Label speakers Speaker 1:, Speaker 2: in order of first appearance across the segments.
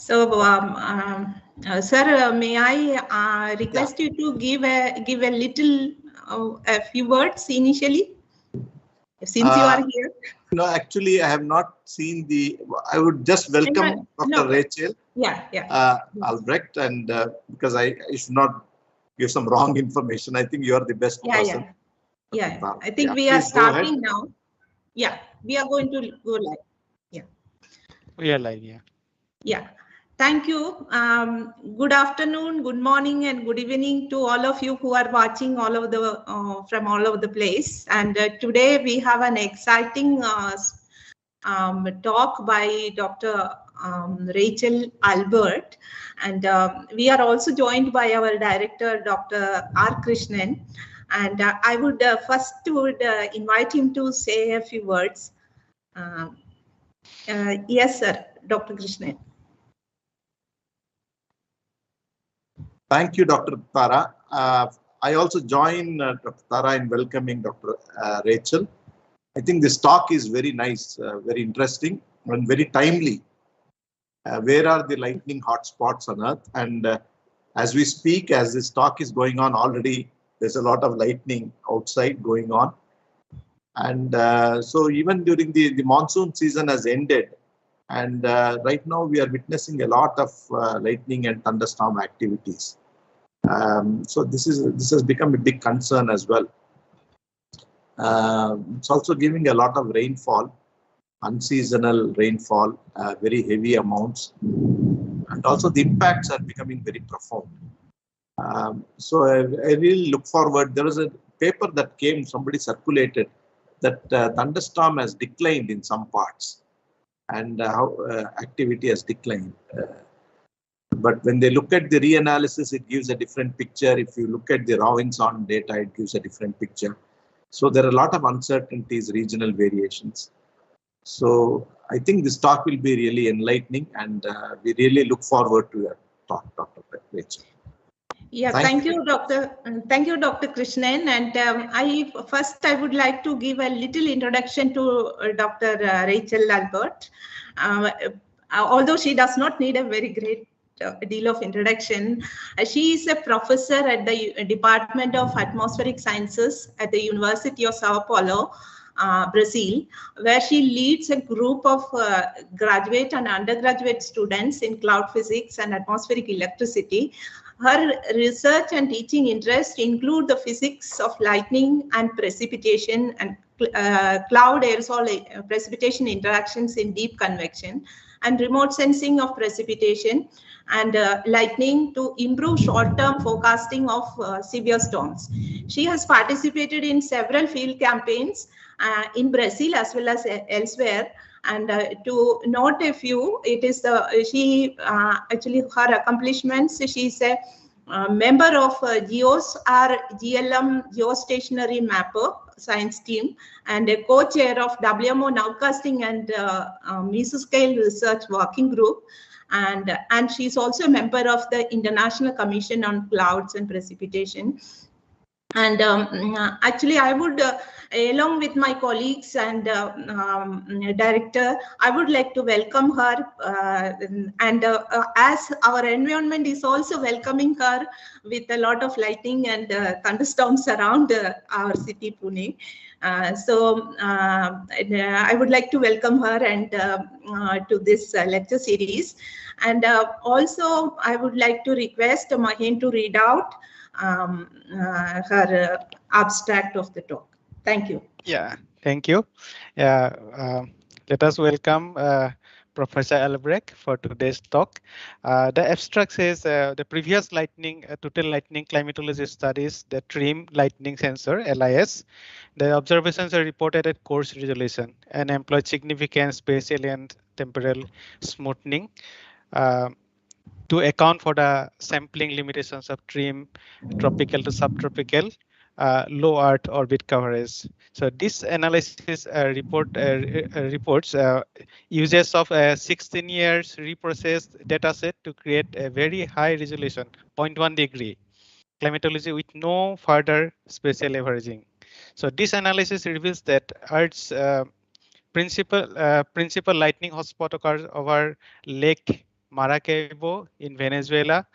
Speaker 1: So, sir, may I request you to give a little a few words initially, since you are here.
Speaker 2: No, actually, I have not seen the. I would just welcome Dr. Rachel. Albrecht, and because I should not give some wrong information. I think you are the best person.
Speaker 1: I think we are starting now. Yeah, we are going to go live. Yeah.
Speaker 3: We are live, yeah.
Speaker 1: Yeah. Thank you. Good afternoon, good morning, and good evening to all of you who are watching all over the from all over the place. And today we have an exciting talk by Dr. Rachel Albrecht, and we are also joined by our director, Dr. R. Krishnan. And I would first invite him to say a few words. Yes, sir, Dr. Krishnan.
Speaker 2: Thank you, Dr. Tara. I also join Dr. Tara in welcoming Dr. Rachel. I think this talk is very nice, very interesting, and very timely. Where are the lightning hotspots on Earth? And as we speak, as this talk is going on already, there's a lot of lightning outside going on. And so even during the monsoon season has ended. And right now we are witnessing a lot of lightning and thunderstorm activities. So this has become a big concern as well. It's also giving a lot of rainfall, unseasonal rainfall, very heavy amounts, and also the impacts are becoming very profound. So I really look forward. There was a paper that came, somebody circulated, that thunderstorm has declined in some parts, and how activity has declined. But when they look at the reanalysis, it gives a different picture. If you look at the rawings on data, it gives a different picture. So there are a lot of uncertainties, regional variations. So I think this talk will be really enlightening, and we really look forward to your talk, Dr. Rachel.
Speaker 1: Yeah, thank you, Dr. Krishnan. And I would like to give a little introduction to Dr. Rachel Albrecht. Although she does not need a very great deal of introduction, she is a professor at the Department of Atmospheric Sciences at the University of Sao Paulo, Brazil, where she leads a group of graduate and undergraduate students in cloud physics and atmospheric electricity. Her research and teaching interests include the physics of lightning and precipitation and cloud aerosol precipitation interactions in deep convection, and remote sensing of precipitation and lightning to improve short-term forecasting of severe storms. She has participated in several field campaigns in Brazil as well as elsewhere. And to note a few, it is actually her accomplishments. She's a member of GEOS, our GLM Geostationary Mapper science team, and a co-chair of WMO Nowcasting and Mesoscale Research Working Group. And she's also a member of the International Commission on Clouds and Precipitation. And actually, I would, along with my colleagues and director, I would like to welcome her. As our environment is also welcoming her with a lot of lightning and thunderstorms around our city, Pune. So I would like to welcome her and to this lecture series. And also, I would like to request Mahin to read out her abstract of the talk. Thank you.
Speaker 3: Yeah, thank you. Let us welcome Professor Albrecht for today's talk. The abstract says the previous total lightning climatology studies, the TRIM lightning sensor, LIS. The observations are reported at coarse resolution and employed significant spatial and temporal smoothing to account for the sampling limitations of TRIM, tropical to subtropical, low Earth orbit coverage. So this analysis reports uses of 16 years reprocessed dataset to create a very high resolution, 0.1 degree climatology with no further spatial averaging. So this analysis reveals that Earth's principal lightning hotspot occurs over Lake Maracaibo in Venezuela,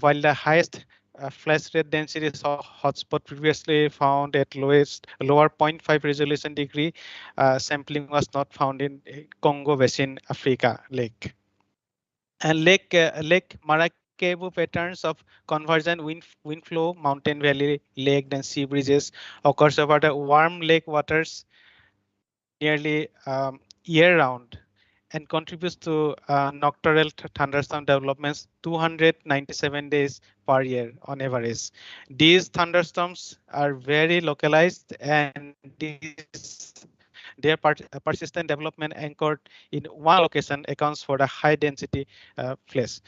Speaker 3: while the highest flash rate density hotspot previously found at lower 0.5 resolution degree sampling was not found in Congo Basin, Africa lake. And Lake Maracaibo patterns of convergent wind flow, mountain valley, lake, and sea breezes occurs over the warm lake waters nearly year round and contributes to nocturnal thunderstorm developments 297 days per year on average. These thunderstorms are very localized and their persistent development anchored in one location accounts for the high density place.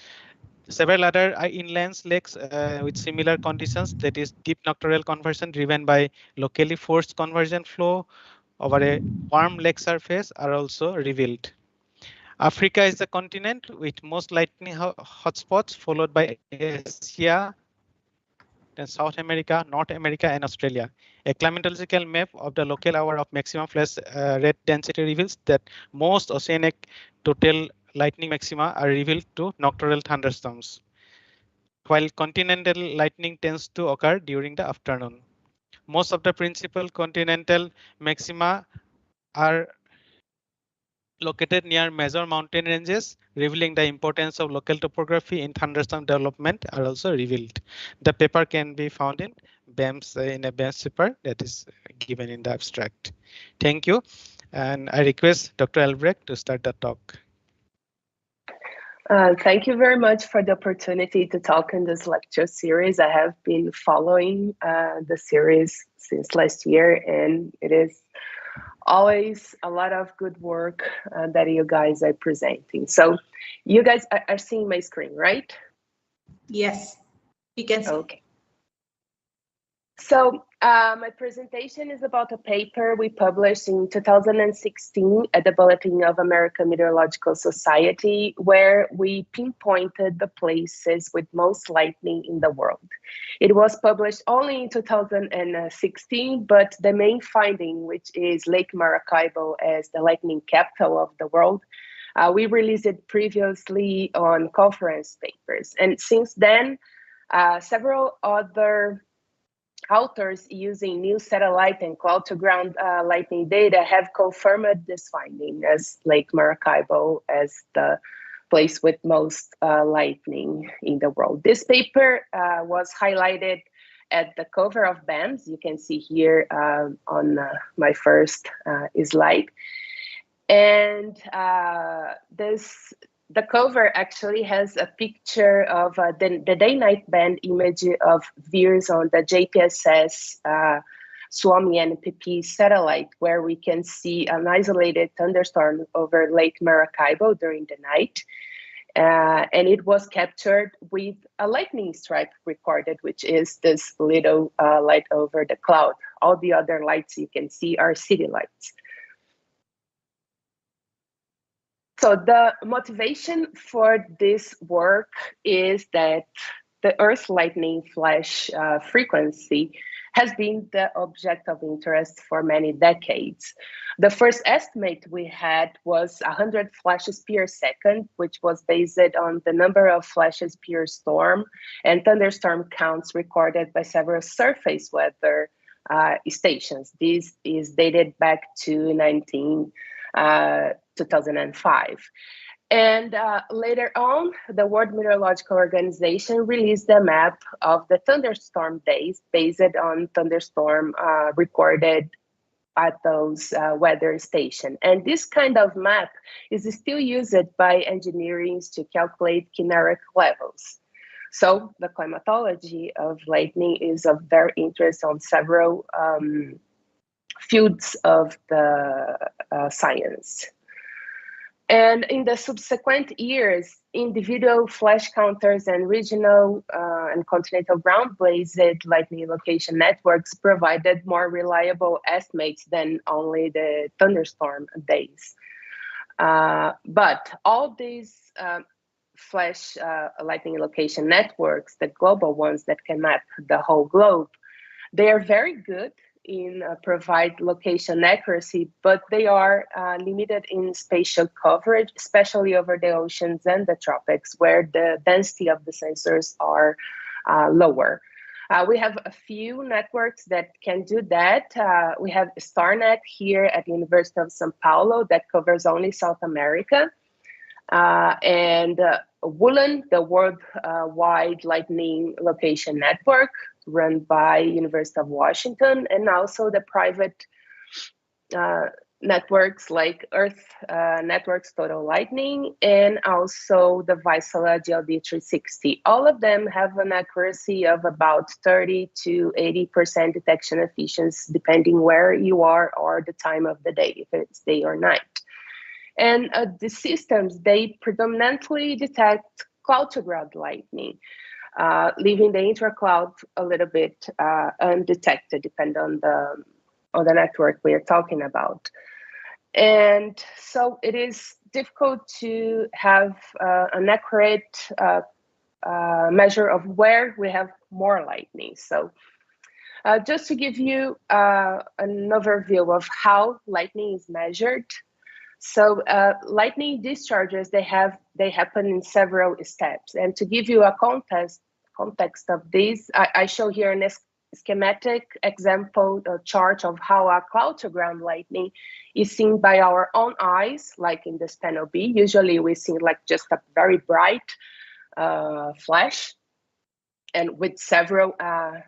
Speaker 3: Several other inland lakes with similar conditions, that is deep nocturnal conversion driven by locally forced convergent flow over a warm lake surface, are also revealed. Africa is the continent with most lightning hotspots, followed by Asia, then South America, North America, and Australia. A climatological map of the local hour of maximum flash rate density reveals that most oceanic total lightning maxima are revealed to nocturnal thunderstorms, while continental lightning tends to occur during the afternoon. Most of the principal continental maxima are located near major mountain ranges, revealing the importance of local topography in thunderstorm development are also revealed. The paper can be found in BAMS in a BAMS paper that is given in the abstract. Thank you. And I request Dr. Albrecht to start the talk.
Speaker 4: Thank you very much for the opportunity to talk in this lecture series. I have been following the series since last year, and it is always a lot of good work that you guys are presenting. So you guys are seeing my screen, right?
Speaker 1: Yes, you can see.
Speaker 4: Okay. So my presentation is about a paper we published in 2016 at the Bulletin of American Meteorological Society, where we pinpointed the places with most lightning in the world. It was published only in 2016, but the main finding, which is Lake Maracaibo as the lightning capital of the world, we released it previously on conference papers. And since then, several other authors using new satellite and cloud-to-ground lightning data have confirmed this finding as Lake Maracaibo as the place with most lightning in the world. This paper was highlighted at the cover of BAMS. You can see here on my first slide. And the cover actually has a picture of the day-night band image of views on the JPSS Suomi NPP satellite, where we can see an isolated thunderstorm over Lake Maracaibo during the night. And it was captured with a lightning strike recorded, which is this little light over the cloud. All the other lights you can see are city lights. So the motivation for this work is that the Earth lightning flash frequency has been the object of interest for many decades. The first estimate we had was 100 flashes per second, which was based on the number of flashes per storm and thunderstorm counts recorded by several surface weather stations. This is dated back to 2005. And later on, the World Meteorological Organization released a map of the thunderstorm days based on thunderstorm recorded at those weather stations. And this kind of map is still used by engineers to calculate kineric levels. So the climatology of lightning is of very interest on several fields of the science. And in the subsequent years, individual flash counters and regional and continental ground-based lightning location networks provided more reliable estimates than only the thunderstorm days. But all these flash lightning location networks, the global ones that can map the whole globe, they are very good provide location accuracy, but they are limited in spatial coverage, especially over the oceans and the tropics, where the density of the sensors are lower. We have a few networks that can do that. We have StarNet here at the University of São Paulo that covers only South America. And WLAN, the Worldwide Lightning Location Network, run by University of Washington, and also the private networks like Earth Networks Total Lightning, and also the Vaisala GLD 360. All of them have an accuracy of about 30 to 80% detection efficiency, depending where you are or the time of the day, if it's day or night. And the systems, they predominantly detect cloud-to-ground lightning, leaving the intra-cloud a little bit undetected, depending on the network we are talking about. And so it is difficult to have an accurate measure of where we have more lightning. So just to give you an overview of how lightning is measured. So lightning discharges, they happen in several steps. And to give you a context of this, I show here a schematic example chart of how a cloud-to-ground lightning is seen by our own eyes, like in this panel B. Usually we see like just a very bright flash and with several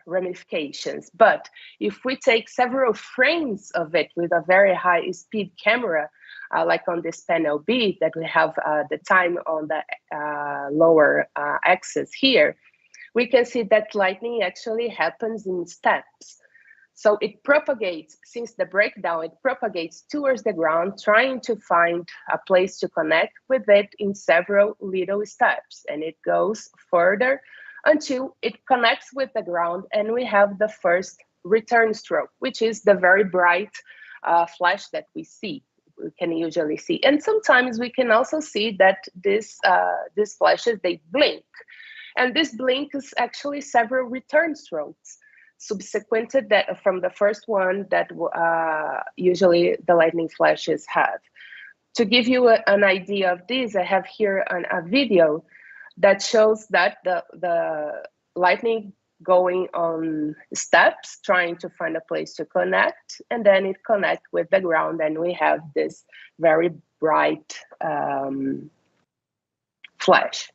Speaker 4: ramifications. But if we take several frames of it with a very high speed camera, like on this panel B, that we have the time on the lower axis here, we can see that lightning actually happens in steps. So it propagates, since the breakdown, it propagates towards the ground, trying to find a place to connect with it in several little steps. And it goes further until it connects with the ground, and we have the first return stroke, which is the very bright flash that we can usually see. And sometimes we can also see that these flashes, they blink. And this blink is actually several return strokes, subsequented that from the first one that usually the lightning flashes have. To give you an idea of this, I have here a video that shows that the lightning going on steps, trying to find a place to connect, and then it connects with the ground, and we have this very bright flash.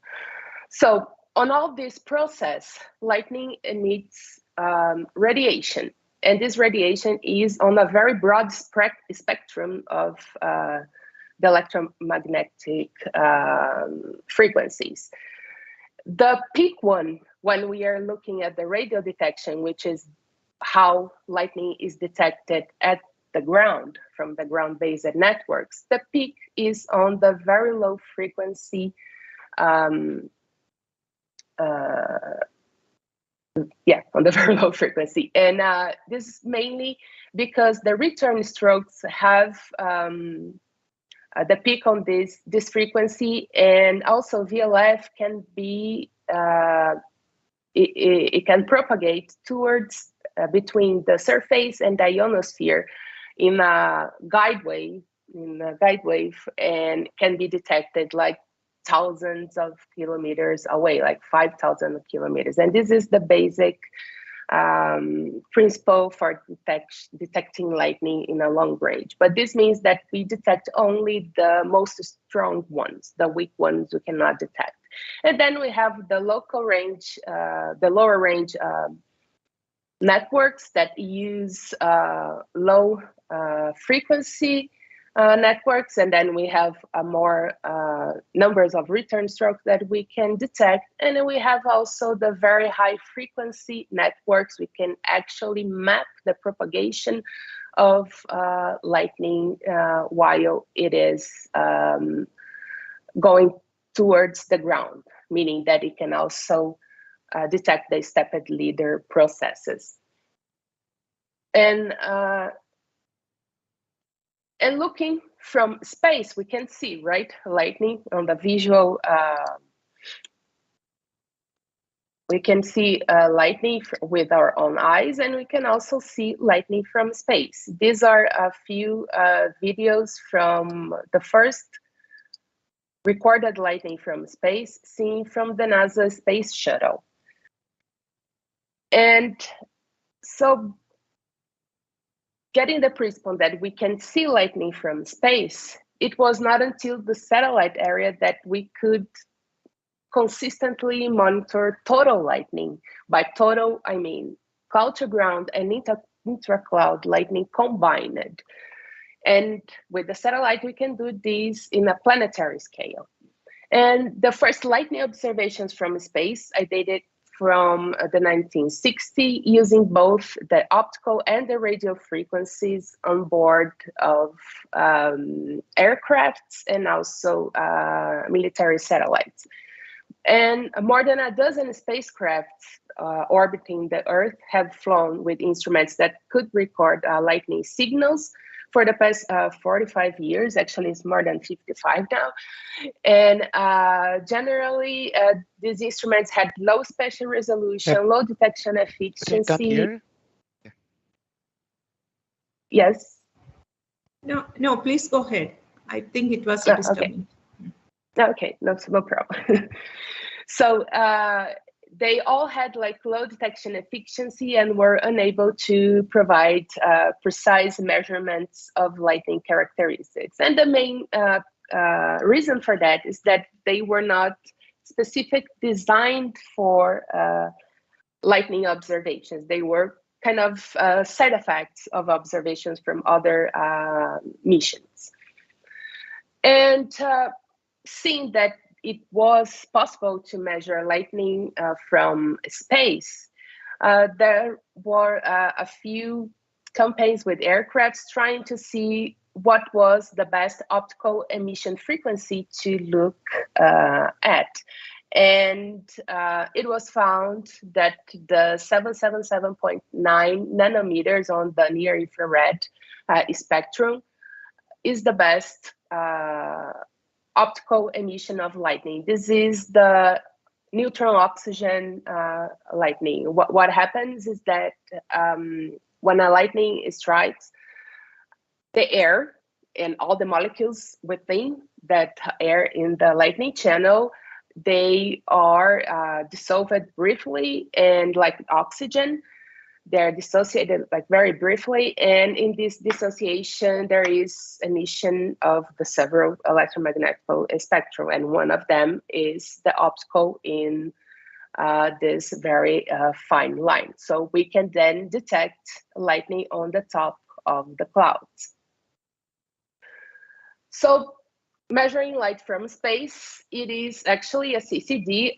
Speaker 4: So on all this process, lightning emits radiation, and this radiation is on a very broad spectrum of the electromagnetic frequencies. The peak one, when we are looking at the radio detection, which is how lightning is detected at the ground from the ground-based networks, the peak is on the very low frequency, on the very low frequency. And this is mainly because the return strokes have the peak on this frequency, and also VLF can be, it can propagate towards between the surface and the ionosphere in a guide wave, and can be detected like thousands of kilometers away, like 5,000 kilometers. And this is the basic principle for detecting lightning in a long range. But this means that we detect only the most strong ones. The weak ones we cannot detect. And then we have the local range, the lower range networks that use low frequency networks, and then we have more numbers of return strokes that we can detect. And then we have also the very high frequency networks. We can actually map the propagation of lightning while it is going towards the ground, meaning that it can also detect the stepped leader processes. And looking from space, we can see, right, lightning on the visual we can see lightning with our own eyes, and we can also see lightning from space. These are a few videos from the first recorded lightning from space seen from the NASA space shuttle. And so getting the principle that we can see lightning from space, it was not until the satellite area that we could consistently monitor total lightning. By total, I mean cloud to ground and intra-cloud lightning combined. And with the satellite, we can do this in a planetary scale. And the first lightning observations from space are dated from the 1960s, using both the optical and the radio frequencies on board of aircrafts and also military satellites. And more than a dozen spacecraft orbiting the Earth have flown with instruments that could record lightning signals for the past 45 years. Actually, it's more than 55 now. And generally, these instruments had low spatial resolution, low detection efficiency. Yes?
Speaker 1: No, please go ahead. I think it was disturbing.
Speaker 4: Okay, no problem. So they all had like low detection efficiency and were unable to provide precise measurements of lightning characteristics. And the main reason for that is that they were not specific designed for lightning observations. They were kind of side effects of observations from other missions. And seeing that it was possible to measure lightning from space, there were a few campaigns with aircrafts trying to see what was the best optical emission frequency to look at. And it was found that the 777.9 nanometers on the near infrared spectrum is the best optical emission of lightning. This is the neutron oxygen lightning. What happens is that when a lightning strikes, the air and all the molecules within that air in the lightning channel, they are dissolved briefly, and like oxygen, they're dissociated like very briefly, and in this dissociation there is emission of the several electromagnetic spectrum, and one of them is the optical in this very fine line. So we can then detect lightning on the top of the clouds. So measuring light from space, it is actually a CCD,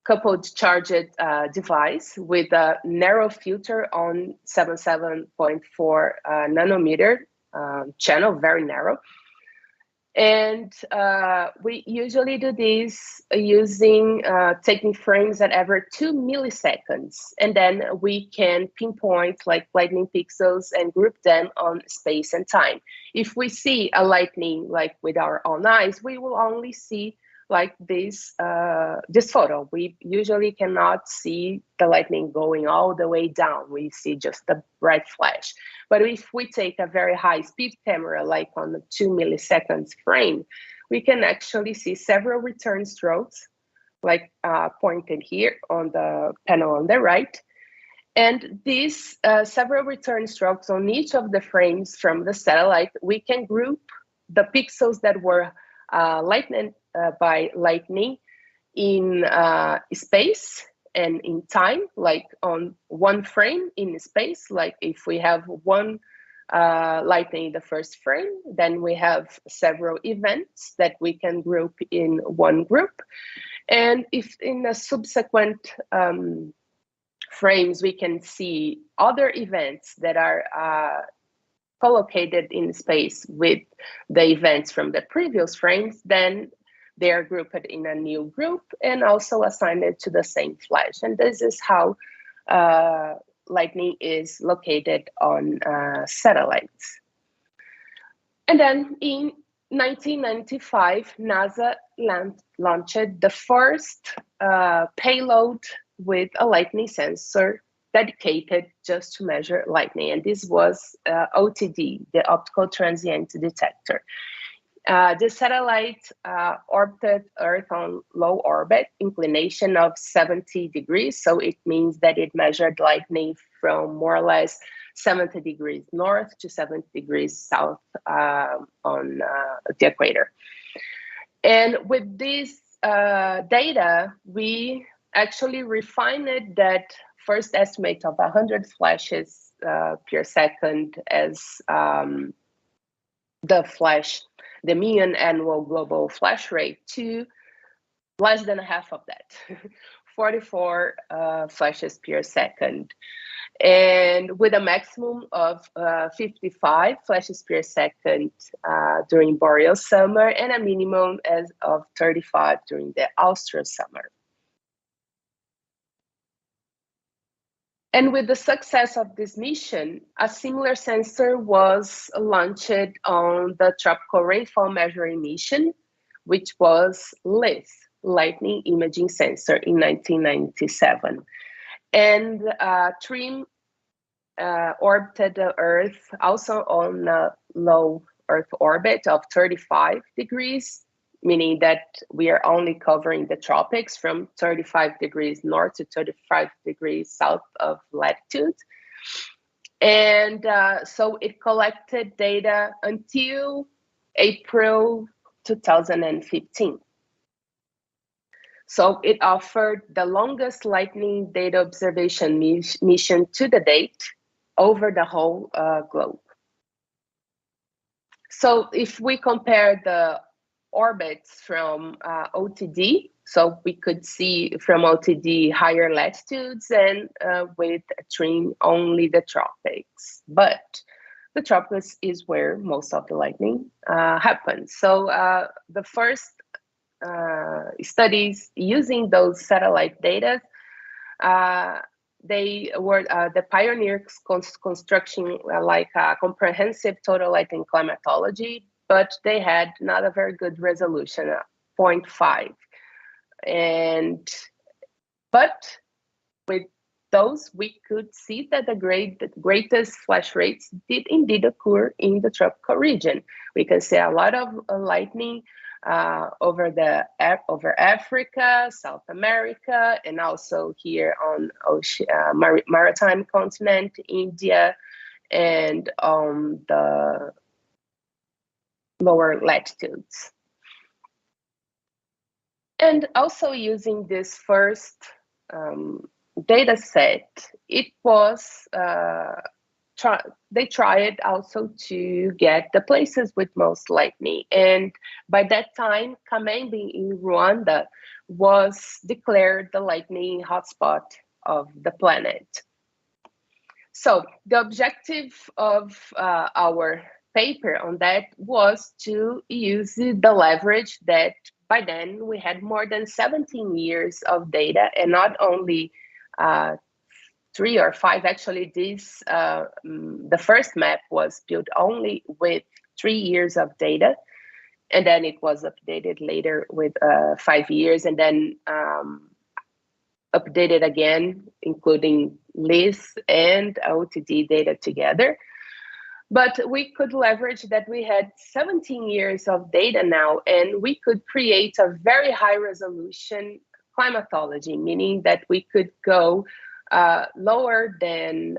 Speaker 4: coupled charged device with a narrow filter on 77.4 nanometer channel, very narrow. And we usually do this using taking frames at every 2 milliseconds. And then we can pinpoint like lightning pixels and group them on space and time. If we see a lightning like with our own eyes, we will only see like this photo. We usually cannot see the lightning going all the way down. We see just the bright flash. But if we take a very high speed camera, like on the 2 milliseconds frame, we can actually see several return strokes, like pointed here on the panel on the right. And these several return strokes on each of the frames from the satellite, we can group the pixels that were lightened by lightning in space and in time, like on one frame in space. Like if we have one lightning in the first frame, then we have several events that we can group in one group. And if in the subsequent frames, we can see other events that are collocated in space with the events from the previous frames, then they are grouped in a new group and also assigned to the same flash. And this is how lightning is located on satellites. And then in 1995, NASA launched the first payload with a lightning sensor dedicated just to measure lightning. And this was OTD, the optical transient detector. The satellite orbited Earth on low orbit, inclination of 70 degrees. So it means that it measured lightning from more or less 70 degrees north to 70 degrees south on the equator. And with this data, we actually refined that first estimate of 100 flashes per second as the mean annual global flash rate to less than half of that, 44 flashes per second. And with a maximum of 55 flashes per second during boreal summer and a minimum of 35 during the austral summer. And with the success of this mission, a similar sensor was launched on the Tropical Rainfall Measuring Mission, which was LISS, Lightning Imaging Sensor, in 1997. And TRIM orbited the Earth also on a low Earth orbit of 35 degrees, meaning that we are only covering the tropics from 35 degrees north to 35 degrees south of latitude. And so it collected data until April 2015. So it offered the longest lightning data observation mission to the date over the whole globe. So if we compare the orbits from OTD, so we could see from OTD higher latitudes, and with TRIM only the tropics. But the tropics is where most of the lightning happens. So the first studies using those satellite data, they were the pioneers constructing like a comprehensive total lightning climatology, but they had not a very good resolution, 0.5. But with those, we could see that the greatest flash rates did indeed occur in the tropical region. We can see a lot of lightning over Africa, South America, and also here on maritime continent, India, and on the lower latitudes. And also using this first data set, it was they tried also to get the places with most lightning. And by that time, Kamembe in Rwanda was declared the lightning hotspot of the planet. So the objective of our paper on that was to use the leverage that by then we had more than 17 years of data, and not only 3 or 5. Actually, this the first map was built only with 3 years of data, and then it was updated later with 5 years, and then updated again, including LISS and OTD data together. But we could leverage that we had 17 years of data now, and we could create a very high resolution climatology, meaning that we could go lower than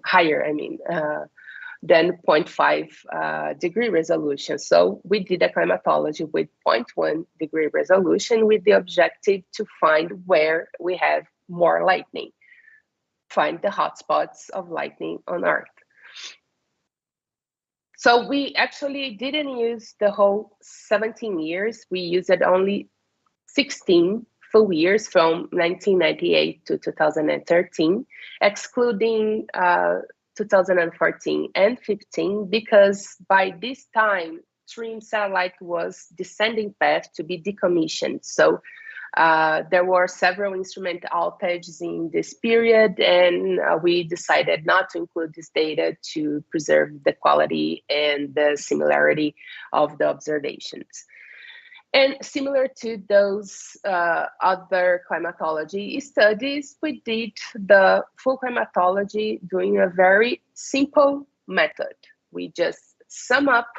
Speaker 4: higher, than 0.5 degree resolution. So we did a climatology with 0.1 degree resolution with the objective to find where we have more lightning, find the hotspots of lightning on Earth. So we actually didn't use the whole 17 years. We used only 16 full years from 1998 to 2013, excluding 2014 and 15, because by this time, TRIM satellite was descending path to be decommissioned. So there were several instrument outages in this period, and we decided not to include this data to preserve the quality and the similarity of the observations. And similar to those other climatology studies, we did the full climatology doing a very simple method. We just sum up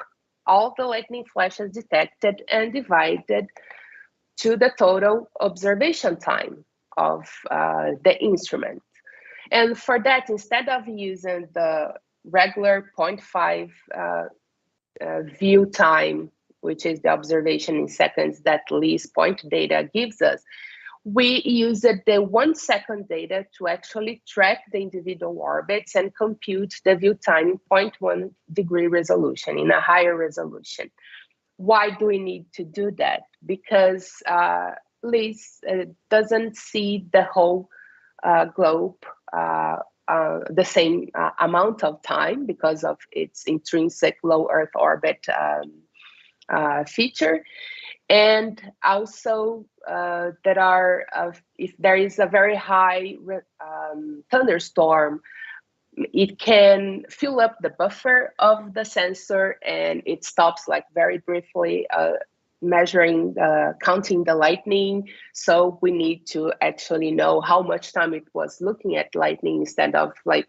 Speaker 4: all the lightning flashes detected and divided to the total observation time of the instrument. And for that, instead of using the regular 0.5 view time, which is the observation in seconds that LIS point data gives us, we used the 1 second data to actually track the individual orbits and compute the view time in 0.1 degree resolution, in a higher resolution. Why do we need to do that? Because LIS doesn't see the whole globe the same amount of time because of its intrinsic low Earth orbit feature. And also there are, if there is a very high thunderstorm, it can fill up the buffer of the sensor and it stops like very briefly measuring, counting the lightning. So we need to actually know how much time it was looking at lightning instead of like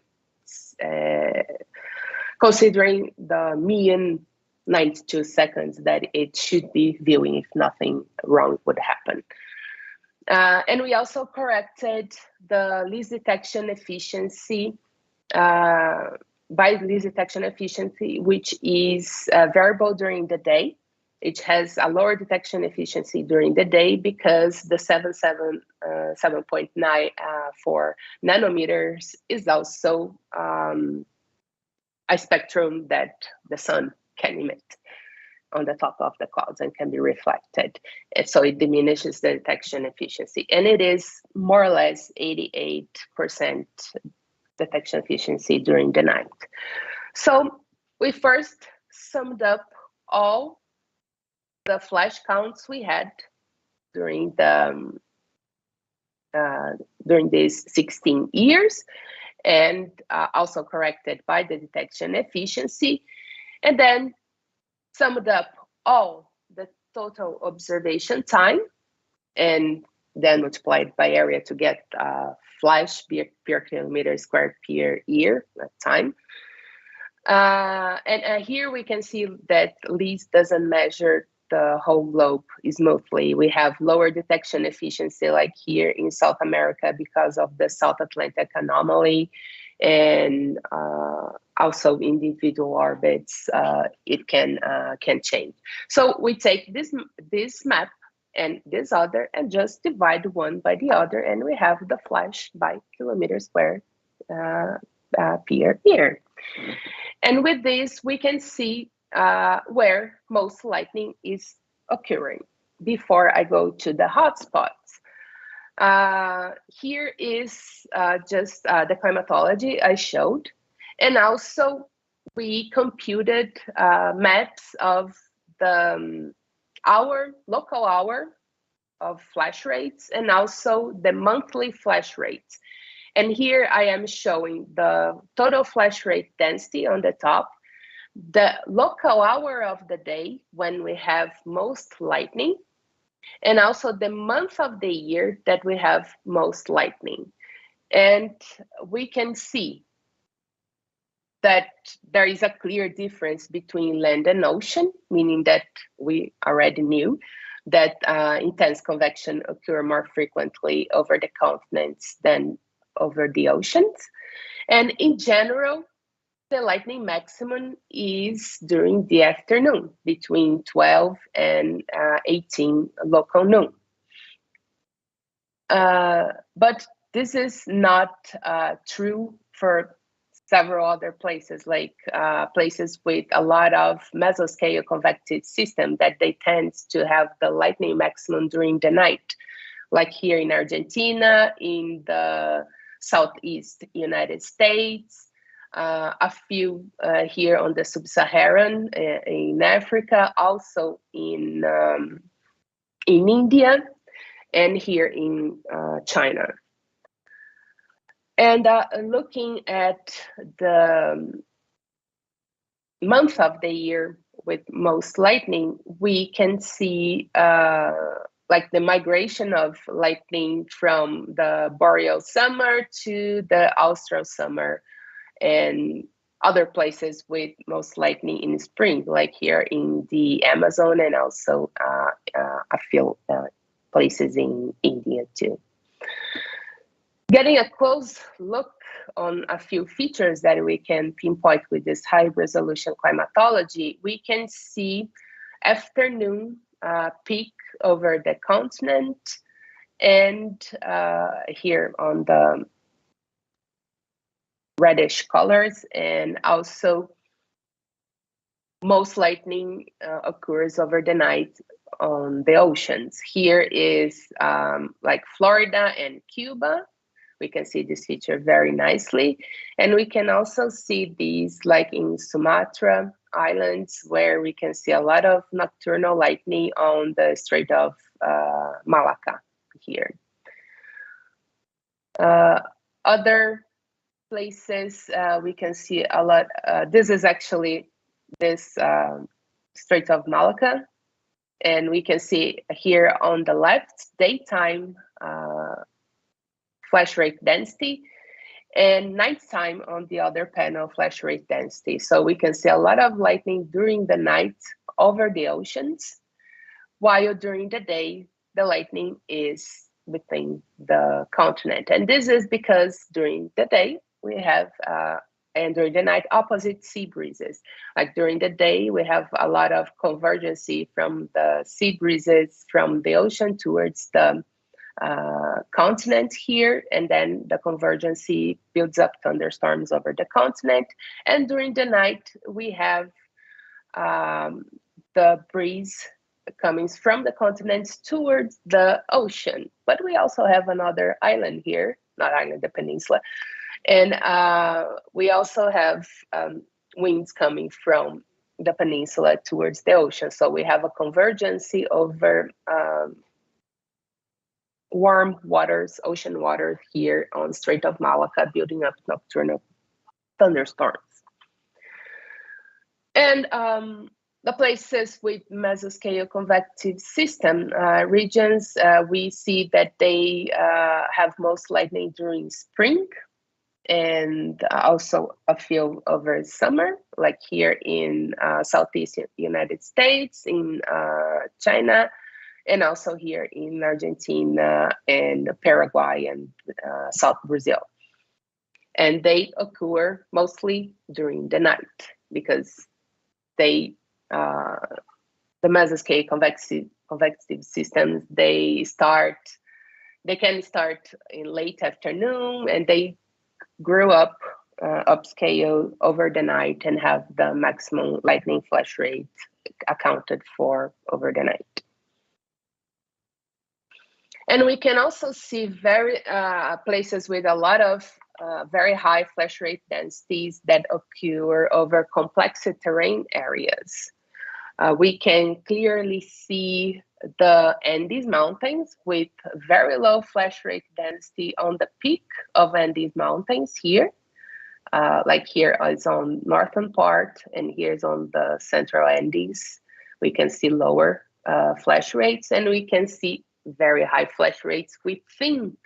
Speaker 4: considering the mean 92 seconds that it should be viewing if nothing wrong would happen. And we also corrected the LIS detection efficiency by LIS detection efficiency, which is variable during the day. It has a lower detection efficiency during the day because the 7.9 for nanometers is also a spectrum that the sun can emit on the top of the clouds and can be reflected. And so it diminishes the detection efficiency. And it is more or less 88% detection efficiency during the night. So we first summed up all the flash counts we had during the during these 16 years, and also corrected by the detection efficiency, and then summed up all the total observation time, and then multiplied by area to get flash per kilometer squared per year time. And here we can see that LIS doesn't measure the whole globe smoothly. We have lower detection efficiency like here in South America because of the South Atlantic anomaly, and also individual orbits, it can change. So we take this map and this other and just divide one by the other, and we have the flash by kilometer squared per year. And with this, we can see where most lightning is occurring. Before I go to the hotspots, here is just the climatology I showed. And also we computed maps of the local hour of flash rates and also the monthly flash rates. And here I am showing the total flash rate density on the top, the local hour of the day when we have most lightning, and also the month of the year that we have most lightning. And we can see that there is a clear difference between land and ocean, meaning that we already knew that intense convection occur more frequently over the continents than over the oceans. And in general, the lightning maximum is during the afternoon, between 12 and 18 local noon. But this is not true for several other places, like places with a lot of mesoscale convective system that they tend to have the lightning maximum during the night, like here in Argentina, in the Southeast United States, a few here on the Sub-Saharan in Africa, also in India, and here in China. And looking at the month of the year with most lightning, we can see like the migration of lightning from the boreal summer to the austral summer, and other places with most lightning in spring, like here in the Amazon, and also a few places in India too. Getting a close look on a few features that we can pinpoint with this high resolution climatology, we can see afternoon peak over the continent, and here on the reddish colors, and also most lightning occurs over the night on the oceans. Here is like Florida and Cuba. We can see this feature very nicely. And we can also see these like in Sumatra Islands, where we can see a lot of nocturnal lightning on the Strait of Malacca here. Other places we can see a lot. This is actually this Strait of Malacca, and we can see here on the left daytime flash rate density, and nighttime on the other panel flash rate density. So we can see a lot of lightning during the night over the oceans, while during the day the lightning is within the continent. And this is because during the day we have and during the night opposite sea breezes. Like during the day we have a lot of convergence from the sea breezes from the ocean towards the continent here, and then the convergence builds up thunderstorms over the continent. And during the night we have the breeze coming from the continents towards the ocean. But we also have another island here, not island, the peninsula, and we also have winds coming from the peninsula towards the ocean. So we have a convergence over warm waters, ocean water here on Strait of Malacca, building up nocturnal thunderstorms. And the places with mesoscale convective system regions, we see that they have most lightning during spring, and also a few over summer, like here in Southeast United States, in China, and also here in Argentina and Paraguay and South Brazil. And they occur mostly during the night because they, the mesoscale convective systems, they can start in late afternoon, and they grew up upscale over the night and have the maximum lightning flash rate accounted for over the night. And we can also see very places with a lot of very high flash rate densities that occur over complex terrain areas. We can clearly see the Andes Mountains with very low flash rate density on the peak of Andes Mountains here. Like here is on northern part, and here's on the central Andes. We can see lower flash rates, and we can see very high flash rates within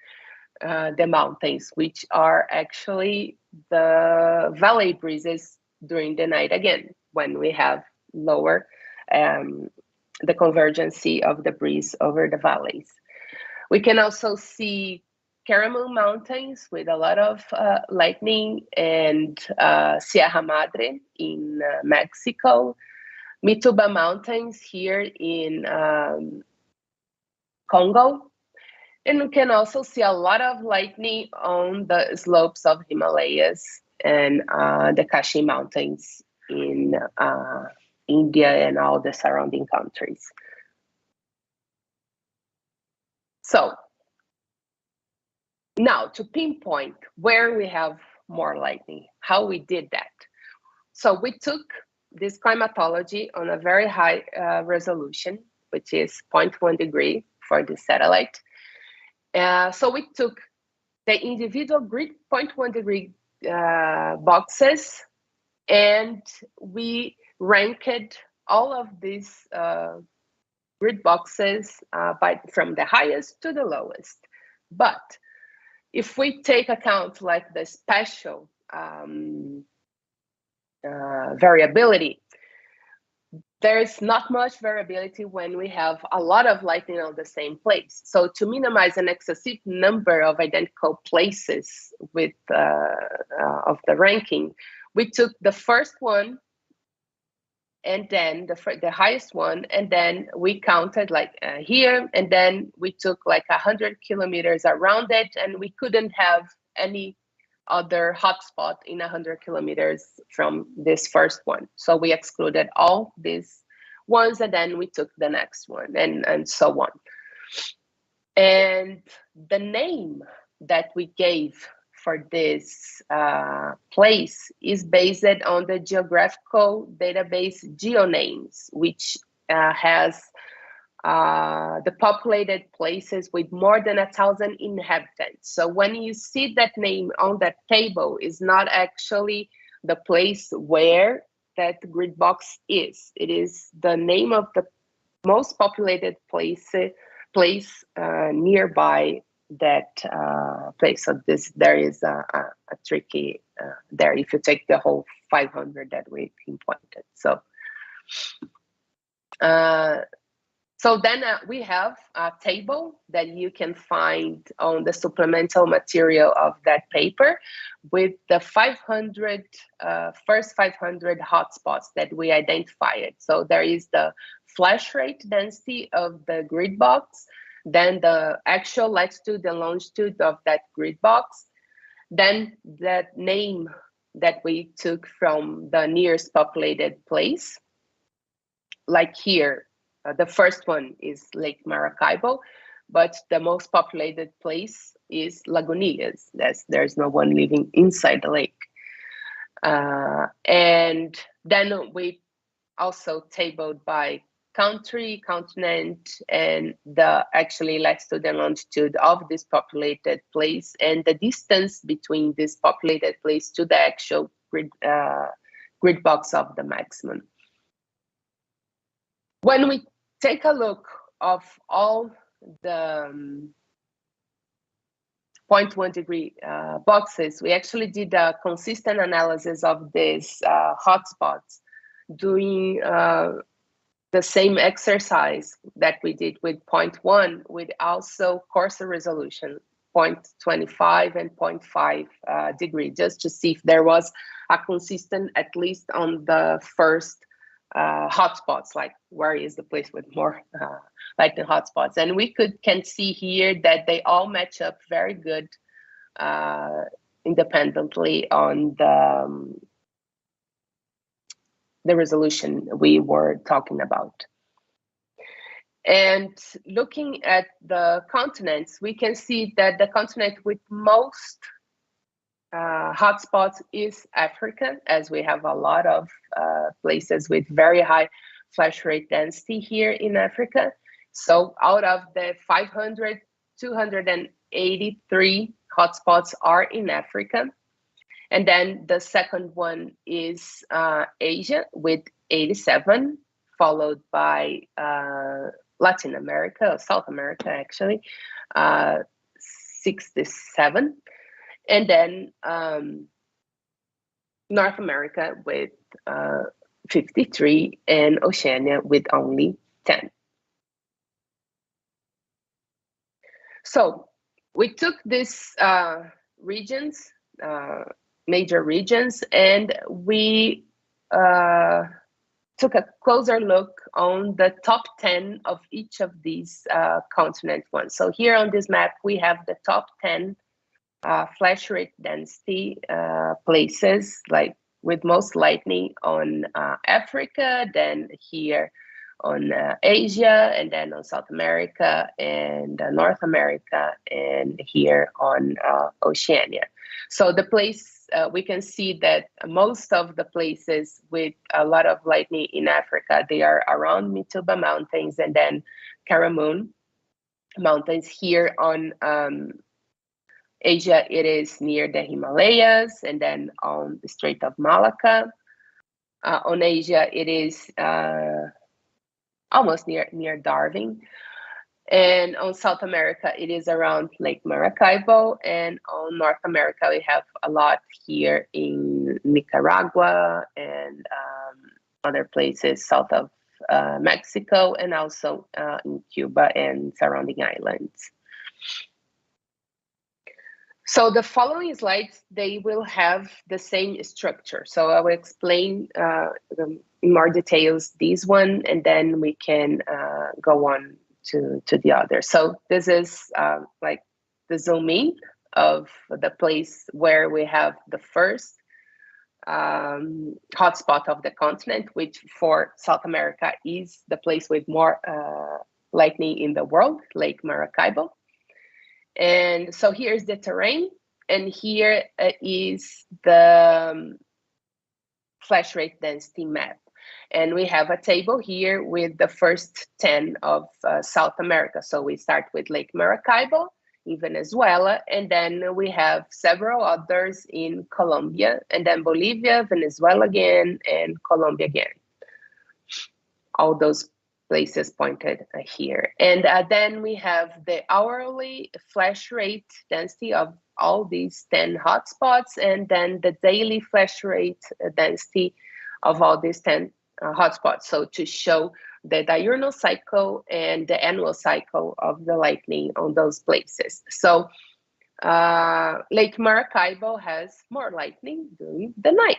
Speaker 4: the mountains, which are actually the valley breezes during the night again, when we have lower the convergence of the breeze over the valleys. We can also see Caramu Mountains with a lot of lightning, and Sierra Madre in Mexico, Mituba Mountains here in Congo. And we can also see a lot of lightning on the slopes of Himalayas and the Kashi Mountains in India and all the surrounding countries. So now to pinpoint where we have more lightning, how we did that. So we took this climatology on a very high resolution, which is 0.1 degree for the satellite. So we took the individual grid 0.1 degree boxes, and we ranked all of these grid boxes from the highest to the lowest. But if we take account like the special variability, there's not much variability when we have a lot of lightning on the same place. So to minimize an excessive number of identical places with of the ranking, we took the first one and then the highest one, and then we counted like here, and then we took like 100 kilometers around it, and we couldn't have any other hotspot in 100 kilometers from this first one. So we excluded all these ones, and then we took the next one, and so on. And the name that we gave for this place is based on the geographical database GeoNames, which has the populated places with more than 1,000 inhabitants. So when you see that name on that table, is not actually the place where that grid box is. It is the name of the most populated place nearby that place. So there is a tricky there if you take the whole 500 that we pinpointed. So then we have a table that you can find on the supplemental material of that paper with the first 500 hotspots that we identified. So there is the flash rate density of the grid box, then the actual latitude and longitude of that grid box, then that name that we took from the nearest populated place. Like here, the first one is Lake Maracaibo, but the most populated place is Lagunitas. There's no one living inside the lake. And then we also tabled by country, continent, and the actually latitude and longitude of this populated place, and the distance between this populated place to the actual grid box of the maximum. When we take a look of all the 0.1 degree boxes, we actually did a consistent analysis of these hotspots, doing the same exercise that we did with 0.1, with also coarser resolution, 0.25 and 0.5 degree, just to see if there was a consistent, at least on the first hotspots, like where is the place with more lightning hotspots. And we can see here that they all match up very good independently on the resolution we were talking about. And looking at the continents, we can see that the continent with most hotspots is Africa, as we have a lot of places with very high flash rate density here in Africa. So out of the 500, 283 hotspots are in Africa. And then the second one is Asia with 87, followed by Latin America, or South America actually, 67. And then North America with 53, and Oceania with only 10. So we took these regions, major regions, and we took a closer look on the top 10 of each of these continent ones. So here on this map, we have the top 10 flash rate density places, like with most lightning on Africa, then here on Asia, and then on South America and North America, and here on Oceania. So the place, we can see that most of the places with a lot of lightning in Africa, they are around Mituba Mountains and then Karamun Mountains. Here on Asia, it is near the Himalayas, and then on the Strait of Malacca. On Asia, it is almost near Darwin. And on South America, it is around Lake Maracaibo. And on North America, we have a lot here in Nicaragua and other places south of Mexico, and also in Cuba and surrounding islands. So the following slides, they will have the same structure. So I will explain in more details this one, and then we can go on to the other. So this is like the zoom in of the place where we have the first hotspot of the continent, which for South America is the place with more lightning in the world, Lake Maracaibo. And so here's the terrain, and here is the flash rate density map. And we have a table here with the first 10 of South America. So we start with Lake Maracaibo in Venezuela, and then we have several others in Colombia, and then Bolivia, Venezuela again, and Colombia again. All those places pointed here. And then we have the hourly flash rate density of all these 10 hotspots, and then the daily flash rate density of all these 10 hotspots. So to show the diurnal cycle and the annual cycle of the lightning on those places. So Lake Maracaibo has more lightning during the night,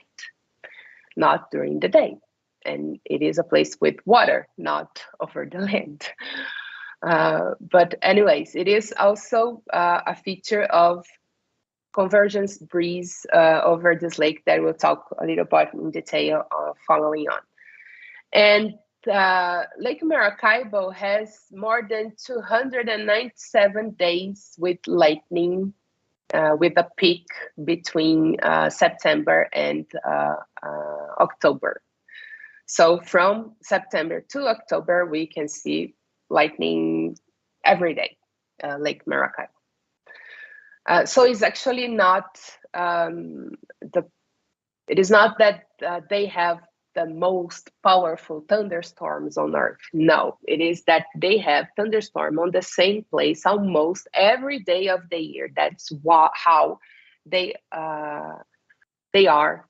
Speaker 4: not during the day. And it is a place with water, not over the land. But anyways, it is also a feature of convergence breeze over this lake that we'll talk a little bit in detail following on. And Lake Maracaibo has more than 297 days with lightning, with a peak between September and October. So from September to October, we can see lightning every day, Lake Maracaibo. So it's actually not, it is not that they have the most powerful thunderstorms on Earth. No, it is that they have thunderstorm on the same place almost every day of the year. That's how they are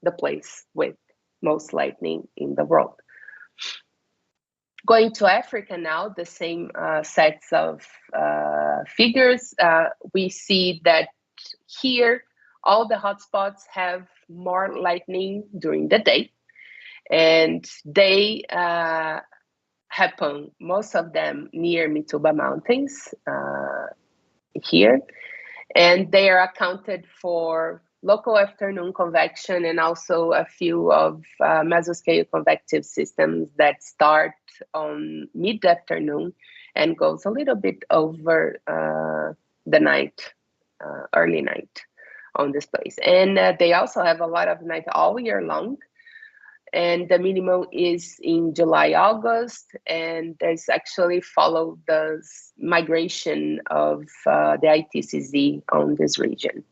Speaker 4: the place with most lightning in the world. Going to Africa now, the same sets of figures, we see that here all the hotspots have more lightning during the day, and they happen, most of them near Mituba Mountains here, and they are accounted for local afternoon convection and also a few of mesoscale convective systems that start on mid-afternoon and goes a little bit over the night, early night on this place. And they also have a lot of night all year long. And the minimum is in July, August, and there's actually followed the migration of the ITCZ on this region.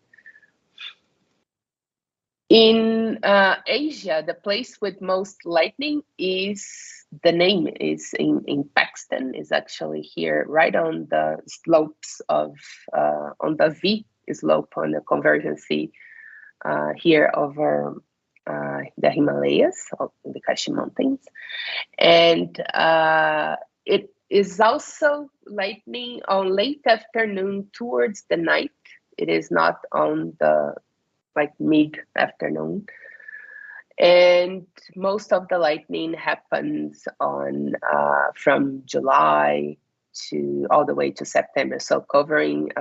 Speaker 4: In Asia, the place with most lightning is, the name is in Paxton, is actually here, right on the slopes of, on the V slope on the convergence here over the Himalayas, the Kashi Mountains. And it is also lightning on late afternoon towards the night. It is not on the like mid-afternoon. And most of the lightning happens on from July to all the way to September. So covering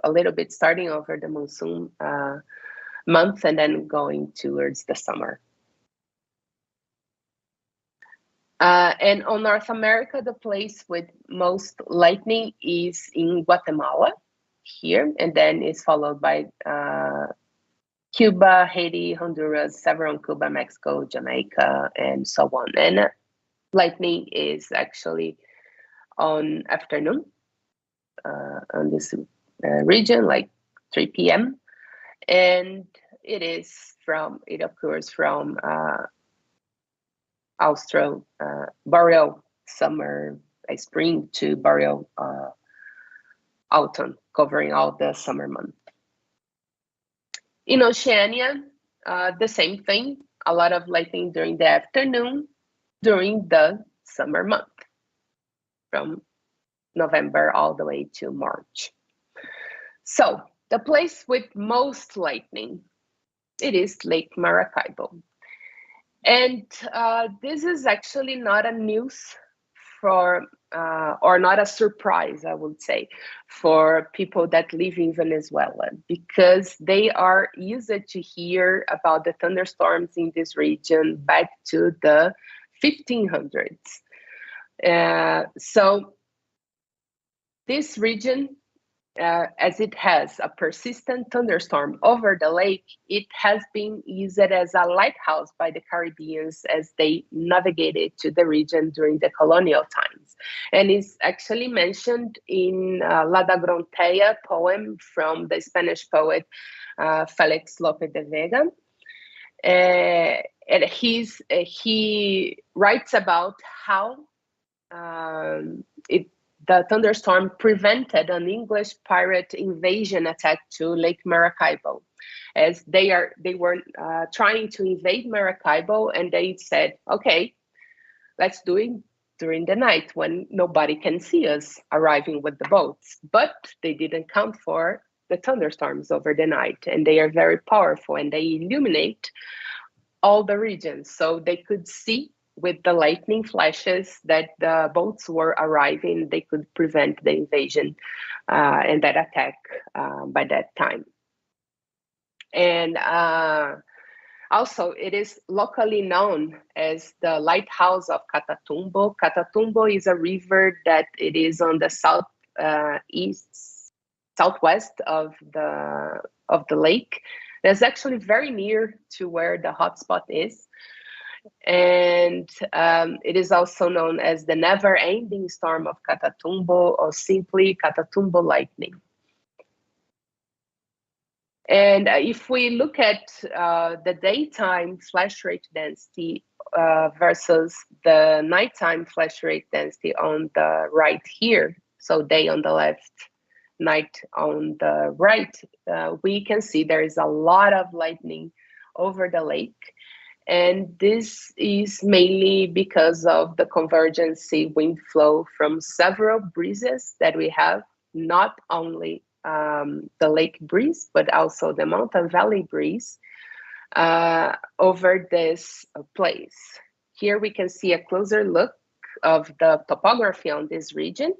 Speaker 4: a little bit starting over the monsoon month and then going towards the summer. And on North America, the place with most lightning is in Guatemala here, and then is followed by Cuba, Haiti, Honduras, several Cuba, Mexico, Jamaica, and so on. And lightning is actually on afternoon on this region, like 3 p.m. And it occurs from austral boreal summer, spring to boreal autumn, covering all the summer months. In Oceania, the same thing, a lot of lightning during the afternoon during the summer month, from November all the way to March. So the place with most lightning, it is Lake Maracaibo. And this is actually not a news for, or not a surprise, I would say, for people that live in Venezuela, because they are used to hear about the thunderstorms in this region back to the 1500s. So this region, as it has a persistent thunderstorm over the lake, it has been used as a lighthouse by the Caribbeans as they navigated to the region during the colonial times. And it's actually mentioned in La Dagrontea poem from the Spanish poet Felix Lope de Vega. And he writes about how the thunderstorm prevented an English pirate invasion attack to Lake Maracaibo, as they were trying to invade Maracaibo, and they said, okay, let's do it during the night when nobody can see us arriving with the boats. But they didn't count for the thunderstorms over the night, and they are very powerful, and they illuminate all the regions, so they could see with the lightning flashes that the boats were arriving. They could prevent the invasion and that attack by that time. And also, it is locally known as the lighthouse of Catatumbo. Catatumbo is a river that it is on the southwest of the lake. That's actually very near to where the hotspot is. And it is also known as the never-ending storm of Catatumbo, or simply Catatumbo lightning. And if we look at the daytime flash rate density versus the nighttime flash rate density on the right here, so day on the left, night on the right, we can see there is a lot of lightning over the lake. And this is mainly because of the convergence wind flow from several breezes that we have, not only the lake breeze, but also the mountain valley breeze over this place. Here we can see a closer look of the topography on this region.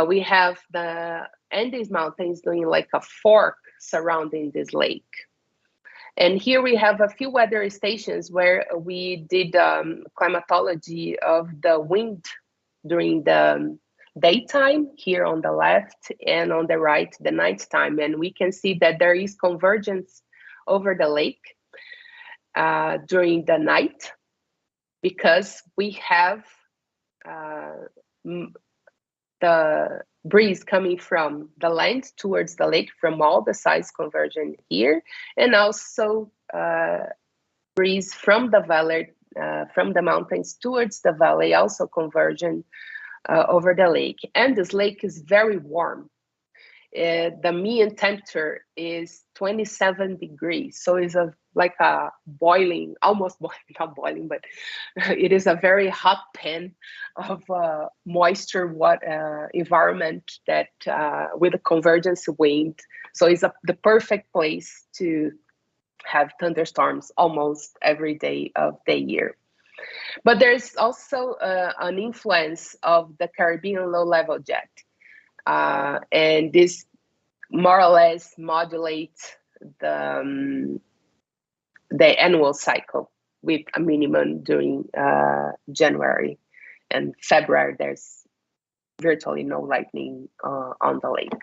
Speaker 4: We have the Andes Mountains doing like a fork surrounding this lake. And here we have a few weather stations where we did climatology of the wind during the daytime, here on the left, and on the right, the nighttime. And we can see that there is convergence over the lake during the night, because we have the breeze coming from the land towards the lake from all the sides converging here, and also breeze from the valley, from the mountains towards the valley, also converging over the lake. And this lake is very warm. The mean temperature is 27 degrees, so it's like a boiling, almost boiling, not boiling, but it is a very hot pan of moisture environment that with a convergence wind. So it's the perfect place to have thunderstorms almost every day of the year. But there's also an influence of the Caribbean low-level jet. And this more or less modulates the annual cycle with a minimum during January and February. There's virtually no lightning on the lake.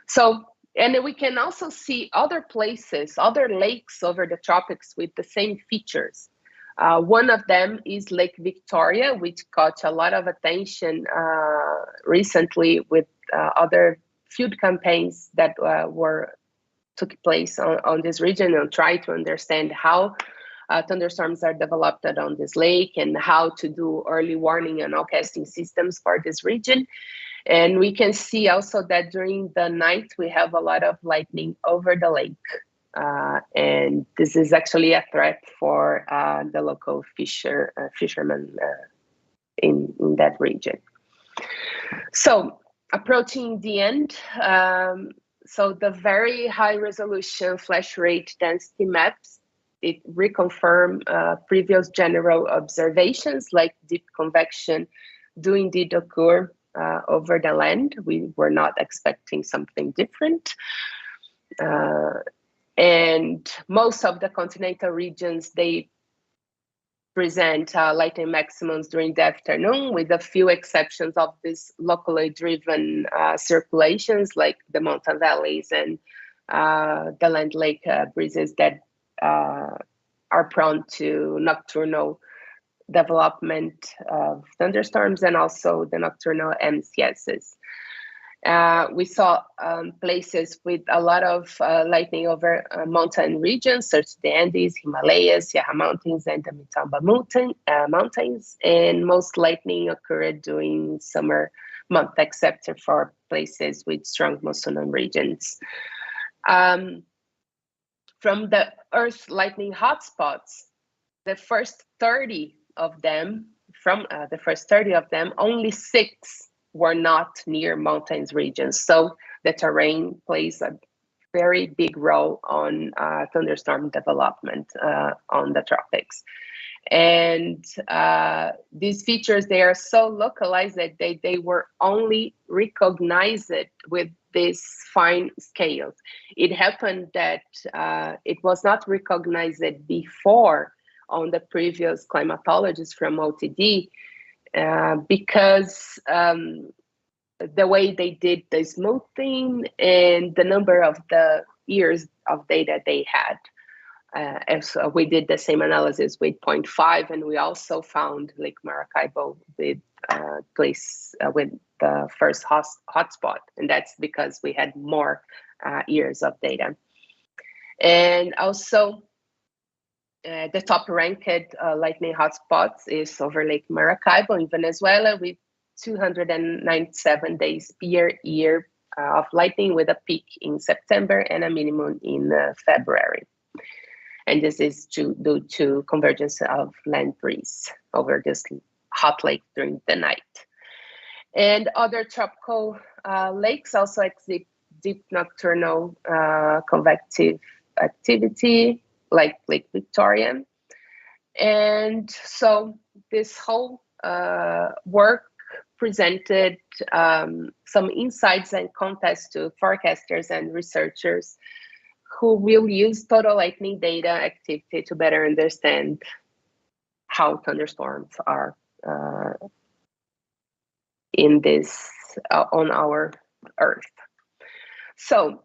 Speaker 4: So, and we can also see other places, other lakes over the tropics with the same features. One of them is Lake Victoria, which caught a lot of attention recently with other field campaigns that took place on this region, and try to understand how thunderstorms are developed on this lake and how to do early warning and nowcasting systems for this region. And we can see also that during the night, we have a lot of lightning over the lake. And this is actually a threat for the local fishermen in that region. So approaching the end, so the very high resolution flash rate density maps, it reconfirm previous general observations like deep convection do indeed occur over the land. We were not expecting something different. And most of the continental regions, they present lightning maximums during the afternoon, with a few exceptions of these locally driven circulations like the mountain valleys and the land lake breezes that are prone to nocturnal development of thunderstorms and also the nocturnal MCSs. We saw places with a lot of lightning over mountain regions, such as the Andes, Himalayas, Sierra Mountains, and the Mitamba Mountains. And most lightning occurred during summer months, except for places with strong monsoon regions. From the Earth lightning hotspots, the first 30 of them, only 6 were not near mountains regions. So the terrain plays a very big role on thunderstorm development on the tropics. And these features, they are so localized that they were only recognized with these fine scales. It happened that it was not recognized before on the previous climatologists from OTD, because the way they did the smoothing and the number of the years of data they had. And so we did the same analysis with 0.5, and we also found Lake Maracaibo with with the first hotspot, and that's because we had more years of data. And also, the top ranked lightning hotspots is over Lake Maracaibo in Venezuela with 297 days per year of lightning, with a peak in September and a minimum in February. And this is due to convergence of land breeze over this hot lake during the night. And other tropical lakes also exhibit deep nocturnal convective activity, like Lake Victoria. And so this whole work presented some insights and context to forecasters and researchers who will use total lightning data activity to better understand how thunderstorms are in this on our Earth. So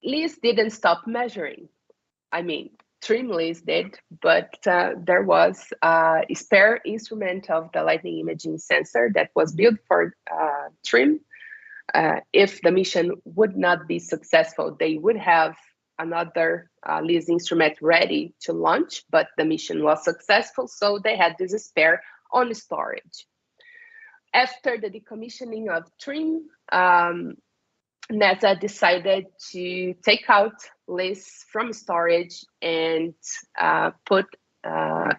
Speaker 4: LIS didn't stop measuring. I mean, TRIM LIS did, but there was a spare instrument of the lightning imaging sensor that was built for TRIM. If the mission would not be successful, they would have another LIS instrument ready to launch, but the mission was successful, so they had this spare on storage. After the decommissioning of TRIM, NASA decided to take out LIS from storage and put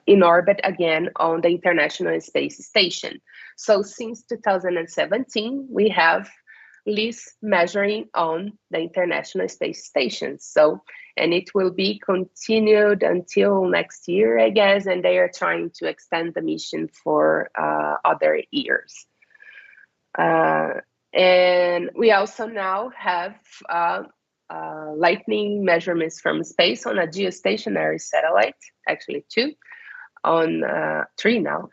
Speaker 4: in orbit again on the International Space Station. So since 2017, we have LIS measuring on the International Space Station. So, and it will be continued until next year, I guess, and they are trying to extend the mission for other years. And we also now have lightning measurements from space on a geostationary satellite, actually 2, on 3 now,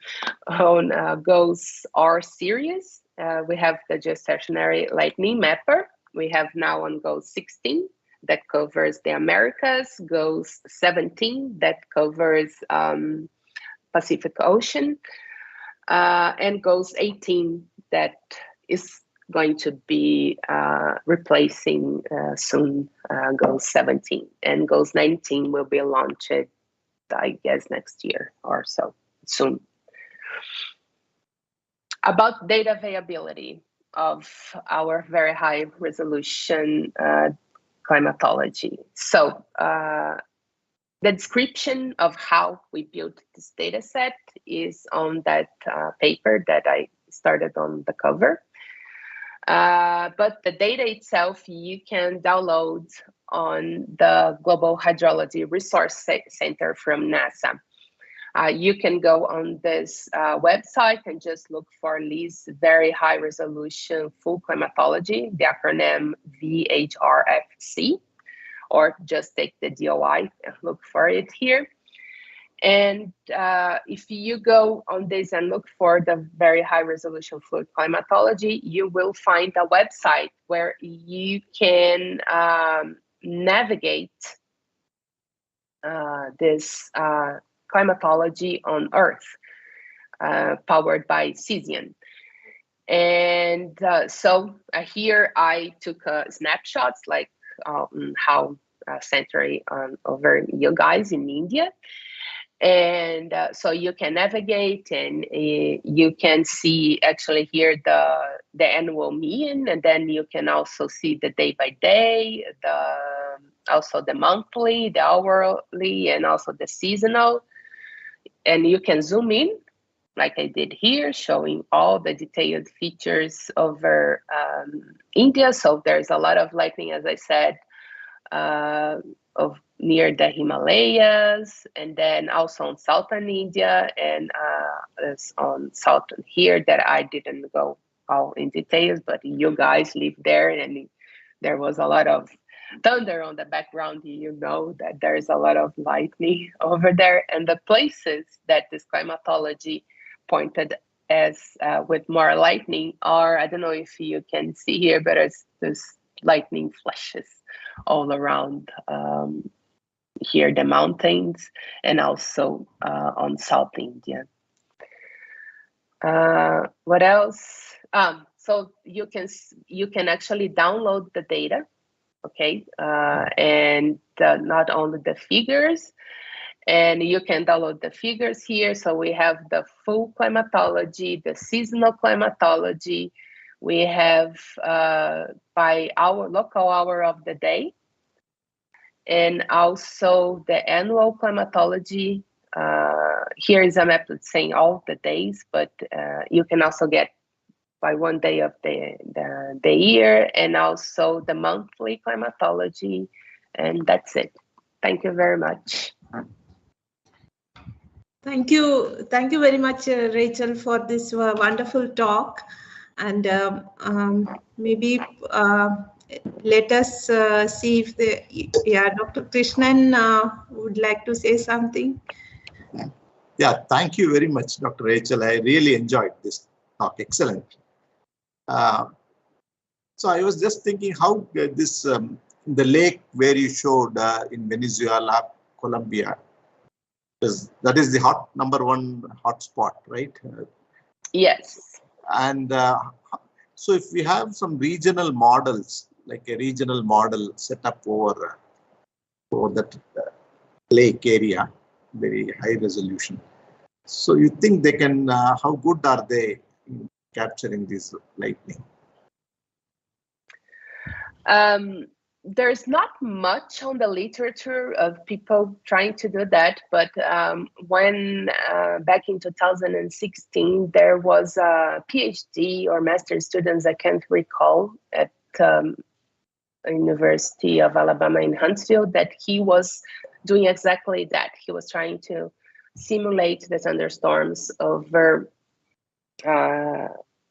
Speaker 4: on GOES R series. We have the geostationary lightning mapper. We have now on GOES 16 that covers the Americas, GOES 17 that covers Pacific Ocean, and GOES 18 that is going to be replacing soon GOES 17, and GOES 19 will be launched, I guess, next year or so, soon. About data availability of our very high resolution climatology. So the description of how we built this data set is on that paper that I started on the cover. But the data itself, you can download on the Global Hydrology Resource Center from NASA. You can go on this website and just look for LIS Very High Resolution Full Climatology, the acronym VHRFC, or just take the DOI and look for it here. And if you go on this and look for the Very High Resolution Fluid Climatology, you will find a website where you can navigate this climatology on Earth, powered by Cesium. And so here I took snapshots like how century over you guys in India. And so you can navigate, and you can see actually here the annual mean, and then you can also see the day by day, also the monthly, the hourly, and also the seasonal. And you can zoom in, like I did here, showing all the detailed features over India. So there's a lot of lightning, as I said, of near the Himalayas, and then also on southern India, and on southern here that I didn't go all in details, but you guys live there, and there was a lot of thunder on the background. You know that there's a lot of lightning over there, and the places that this climatology pointed as with more lightning are, I don't know if you can see here, but there's lightning flashes all around here, the mountains, and also on South India. What else? So you can actually download the data, okay, and not only the figures, and you can download the figures here. So we have the full climatology, the seasonal climatology. We have by our local hour of the day, and also the annual climatology. Here is a map that's saying all the days, but you can also get by one day of the year, and also the monthly climatology, and that's it. Thank you very much.
Speaker 1: Thank you very much, Rachel, for this wonderful talk. And maybe let us see if Dr. Krishnan would like to say something.
Speaker 2: Yeah, thank you very much, Dr. Rachel. I really enjoyed this talk. Excellent. So I was just thinking how this the lake where you showed in Venezuela, Colombia, that is the #1 hotspot, right?
Speaker 4: Yes.
Speaker 2: And so if we have some regional models, like a regional model set up over that lake area, very high resolution. So you think they can, how good are they in capturing this lightning?
Speaker 4: There's not much on the literature of people trying to do that, but when back in 2016, there was a PhD or master's students, I can't recall, at University of Alabama in Huntsville, that he was doing exactly that. He was trying to simulate the thunderstorms over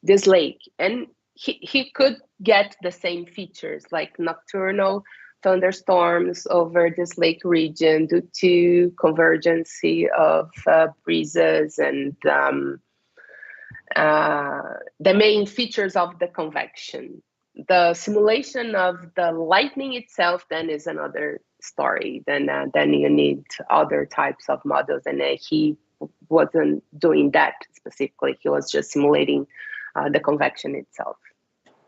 Speaker 4: this lake, and he could get the same features like nocturnal thunderstorms over this lake region due to convergence of breezes and the main features of the convection. The simulation of the lightning itself then is another story. Then you need other types of models, and he wasn't doing that specifically. He was just simulating the convection itself.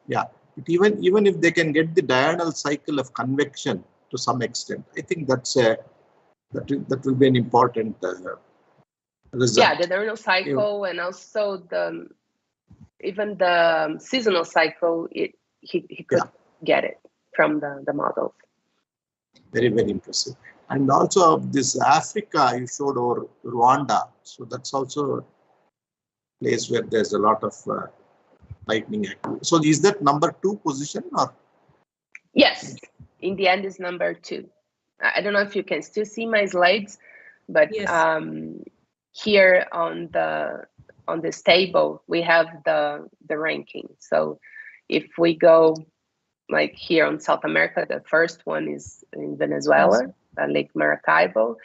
Speaker 2: Yeah, but even if they can get the diurnal cycle of convection to some extent, I think that's that will be an important result.
Speaker 4: Yeah, the diurnal cycle, and also even the seasonal cycle. He could get it from the models.
Speaker 2: Very, very impressive. And also this Africa you showed, or Rwanda. So that's also a place where there's a lot of lightning activity. So is that number 2 position or?
Speaker 4: Yes, in the end is number 2. I don't know if you can still see my slides, but
Speaker 1: yes.
Speaker 4: Here on this table we have the ranking. So if we go like here on South America, the first one is in Venezuela, Lake Maracaibo,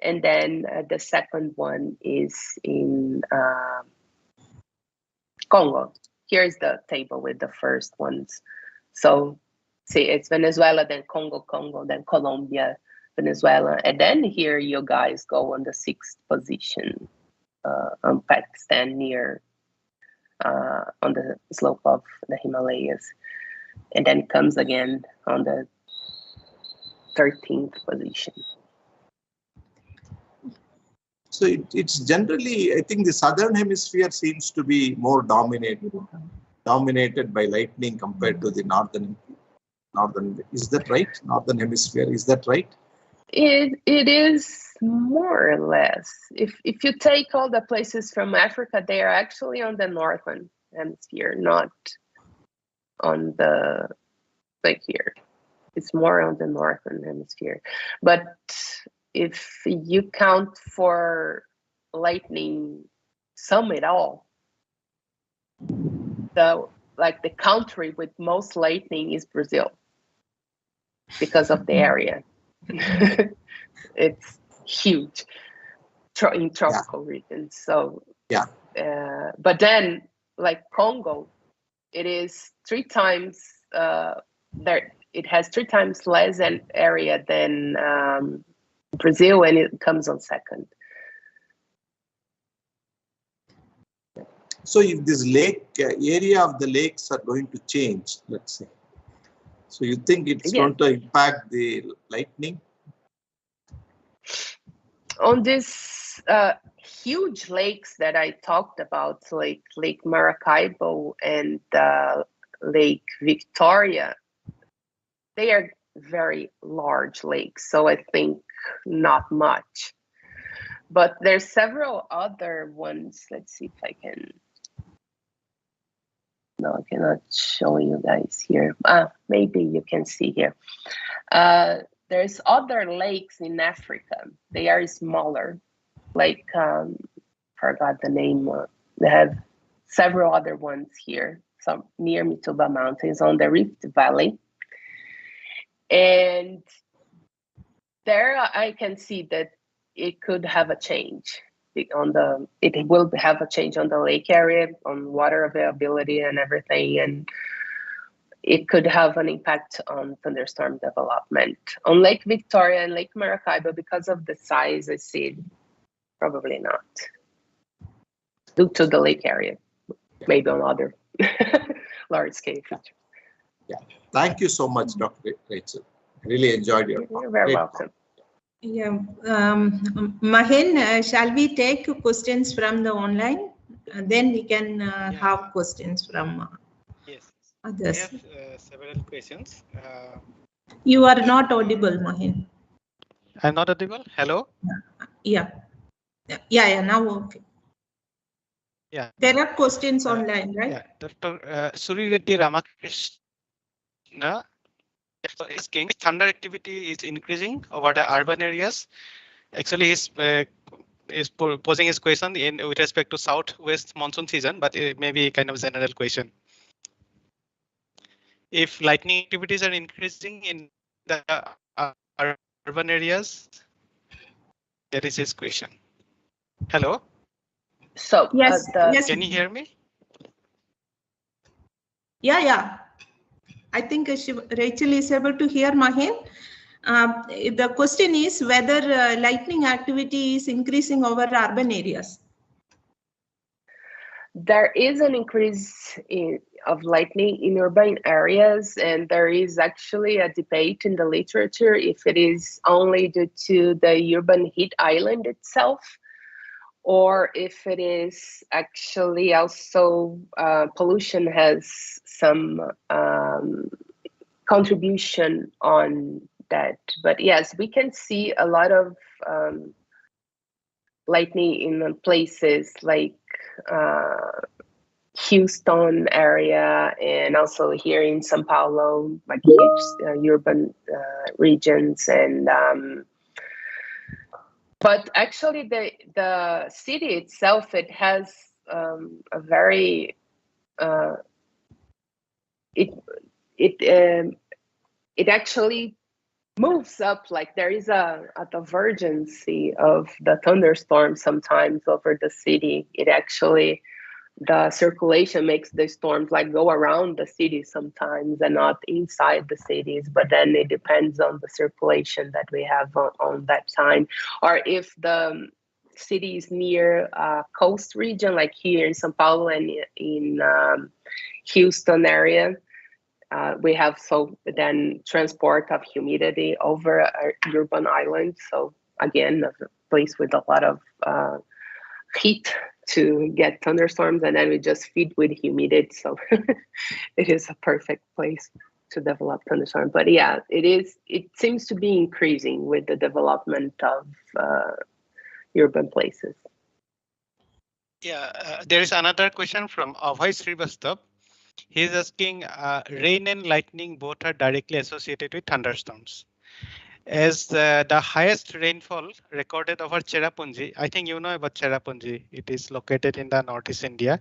Speaker 4: and then the second one is in Congo. Here's the table with the first ones. So see, it's Venezuela, then Congo, then Colombia, Venezuela, and then here you guys go on the 6th position on Pakistan, near on the slope of the Himalayas, and then comes again on the 13th position.
Speaker 2: So it's generally, I think the southern hemisphere seems to be more dominated by lightning compared to the northern. Is that right? Northern hemisphere, is that right?
Speaker 4: It is more or less. If you take all the places from Africa, they are actually on the northern hemisphere, not on the like here. It's more on the northern hemisphere. But if you count for lightning, some at all, the country with most lightning is Brazil, because of the area. It's huge in tropical regions. So but then like Congo, it is 3 times there. It has 3 times less an area than Brazil, and it comes on second.
Speaker 2: So if this lake area of the lakes are going to change, let's say, so you think it's going to impact the lightning?
Speaker 4: On these huge lakes that I talked about, like Lake Maracaibo and Lake Victoria, they are very large lakes, so I think not much. But there's several other ones. Let's see if I can. No, I cannot show you guys here. Maybe you can see here. There's other lakes in Africa. They are smaller, like forgot the name. They have several other ones here, some near Mituba Mountains on the Rift Valley. And there I can see that it could have a change it will have a change on the lake area, on water availability and everything, and it could have an impact on thunderstorm development. On Lake Victoria and Lake Maracaibo, because of the size, I see probably not. Due to the lake area, maybe on other large scale features.
Speaker 2: Yeah, thank you so much, Dr. Rachel. Really enjoyed your talk.
Speaker 4: You're very welcome.
Speaker 1: Yeah, Mahin, shall we take questions from the online? Then we can have questions from others.
Speaker 3: We have several questions.
Speaker 1: You are not audible, Mahin.
Speaker 3: I'm not audible. Hello?
Speaker 1: Yeah. Now okay.
Speaker 3: Yeah.
Speaker 1: There are questions online, right?
Speaker 3: Yeah. Dr. Suri Reddy Ramakrishna is saying thunder activity is increasing over the urban areas. Actually, he's posing his question with respect to southwest monsoon season, but it may be kind of general question. If lightning activities are increasing in the urban areas, that is his question. Hello?
Speaker 4: So
Speaker 1: yes, yes.
Speaker 3: Can you hear me?
Speaker 1: Yeah. I think Rachel is able to hear Mahin. The question is whether lightning activity is increasing over urban areas.
Speaker 4: There is an increase of lightning in urban areas, and there is actually a debate in the literature if it is only due to the urban heat island itself, or if it is actually also pollution has some contribution on that. But yes, we can see a lot of lightning in places like Houston area, and also here in São Paulo, like huge urban regions. And but actually the city itself, it has a very it actually moves up, like there is a divergence of the thunderstorm sometimes over the city. It actually, the circulation makes the storms like go around the city sometimes and not inside the cities, but then it depends on the circulation that we have on that time. Or if the city is near a coast region, like here in São Paulo and in Houston area, we have then transport of humidity over an urban island. So again, a place with a lot of heat to get thunderstorms, and then we just feed with humidity. So it is a perfect place to develop thunderstorms. But yeah, it seems to be increasing with the development of urban places.
Speaker 3: Yeah, there is another question from Abhay Srivastav. He's asking, rain and lightning both are directly associated with thunderstorms. As the highest rainfall recorded over Cherrapunji, I think you know about Cherrapunji. It is located in the Northeast India,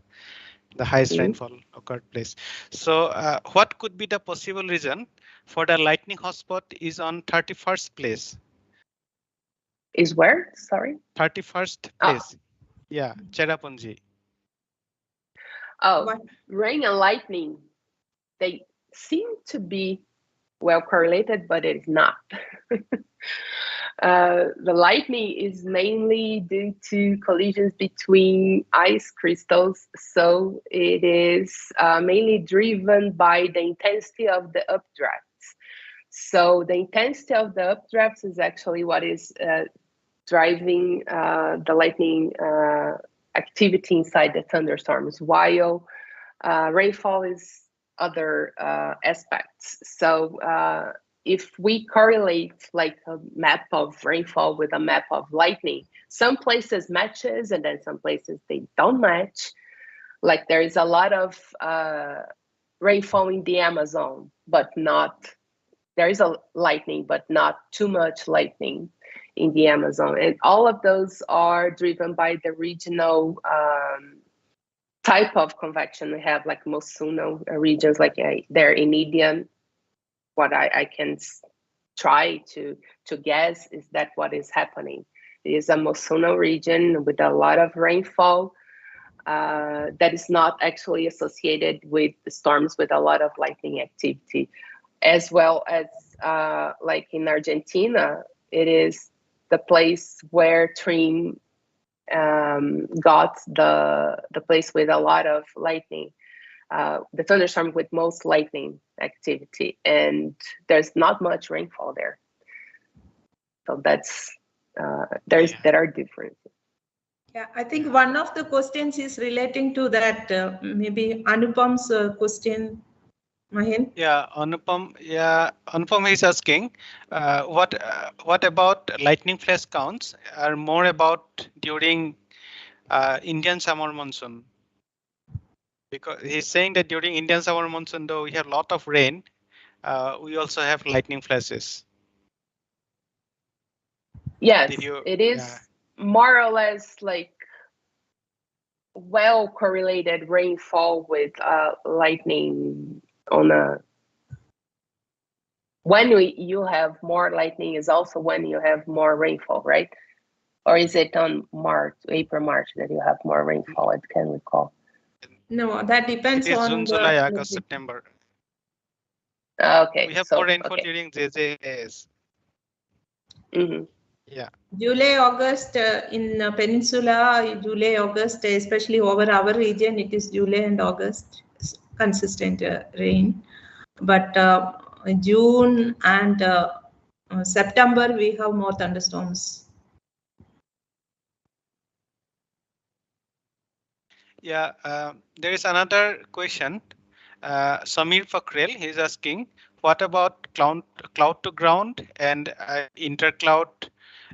Speaker 3: the highest rainfall occurred place. So what could be the possible reason for the lightning hotspot is on 31st place?
Speaker 4: Is where? Sorry?
Speaker 3: 31st place. Yeah, Cherrapunji.
Speaker 4: Oh, rain and lightning, they seem to be well correlated, but it's not. The lightning is mainly due to collisions between ice crystals, so it is mainly driven by the intensity of the updrafts. So the intensity of the updrafts is actually what is driving the lightning activity inside the thunderstorms, while rainfall is other aspects. So if we correlate like a map of rainfall with a map of lightning, some places matches and then some places they don't match. Like there is a lot of rainfall in the Amazon, but not, there is a lightning, but not too much lightning in the Amazon. And all of those are driven by the regional type of convection. We have like monsoonal regions, like there in India. What I can try to guess is that what is happening. It is a monsoonal region with a lot of rainfall that is not actually associated with the storms with a lot of lightning activity. As well as like in Argentina, it is the place where Trim got the place with a lot of lightning, the thunderstorm with most lightning activity, and there's not much rainfall there. So that's there are differences.
Speaker 1: Yeah, I think one of the questions is relating to that. Maybe Anupam's question. Mahin?
Speaker 3: Yeah, Anupam. Yeah, Anupam is asking, what about lightning flash counts are more about during Indian summer monsoon? Because he's saying that during Indian summer monsoon, though we have a lot of rain, we also have lightning flashes.
Speaker 4: Yes, it is more or less like well correlated rainfall with lightning on a. When you have more lightning is also when you have more rainfall, right? Or is it on April, March that you have more rainfall? I can't recall.
Speaker 1: No, that depends on
Speaker 3: June, July, August, September.
Speaker 4: Okay.
Speaker 3: We have more rainfall during JJS. Yeah.
Speaker 1: July, August in Peninsula, July, August, especially over our region, it is July and August. consistent rain. But June and September, we have more thunderstorms.
Speaker 3: Yeah, there is another question. Samir Fakrel, he's asking, what about cloud to ground and intercloud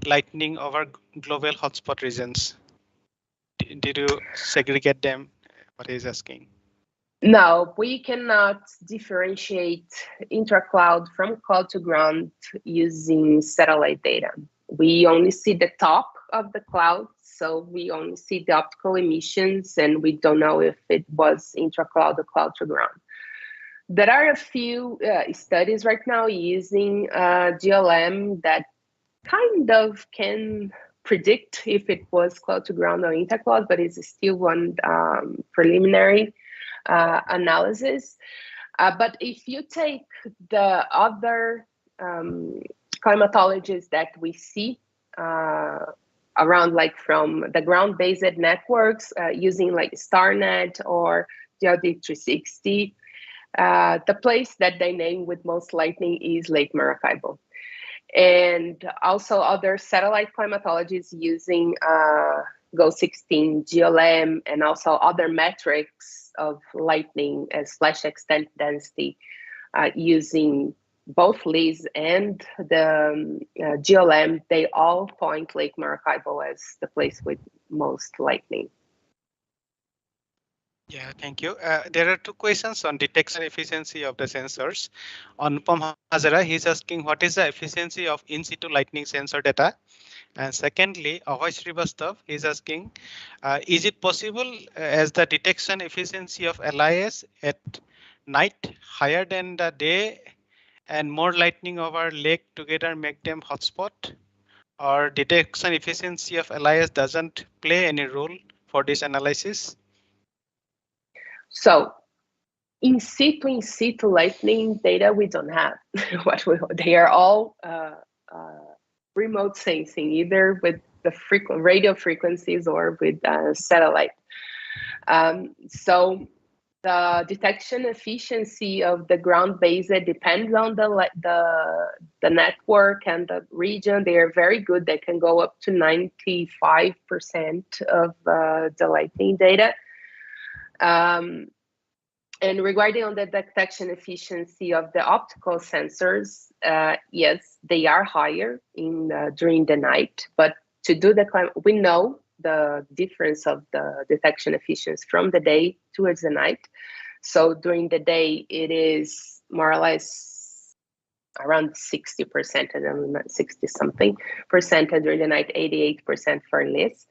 Speaker 3: lightning over global hotspot regions? Did you segregate them? What he's asking.
Speaker 4: No, we cannot differentiate intracloud from cloud to ground using satellite data. We only see the top of the cloud, so we only see the optical emissions, and we don't know if it was intracloud or cloud to ground. There are a few studies right now using GLM that kind of can predict if it was cloud to ground or intercloud, but it's still one preliminary analysis. But if you take the other climatologies that we see around, like from the ground-based networks using like StarNet or GLD360, the place that they name with most lightning is Lake Maracaibo. And also other satellite climatologies using GO16, GLM, and also other metrics of lightning as flash extent density using both LIS and the GLM, they all point Lake Maracaibo as the place with most lightning.
Speaker 3: Yeah, thank you. There are two questions on detection efficiency of the sensors. On Pam Hazara, he's asking what is the efficiency of in situ lightning sensor data? And secondly, Ahoy Srivastav is asking, is it possible as the detection efficiency of LIS at night higher than the day and more lightning over lake together make them hotspot? Or detection efficiency of LIS doesn't play any role for this analysis?
Speaker 4: So in situ lightning data, we don't have. They are all remote sensing, either with the radio frequencies or with satellite. So the detection efficiency of the ground-based depends on the network and the region. They are very good. They can go up to 95% of the lightning data. And regarding on the detection efficiency of the optical sensors, yes, they are higher during the night. But to do we know the difference of the detection efficiency from the day towards the night. So during the day, it is more or less around 60%, and 60-something percent, and during the night, 88% for LIS.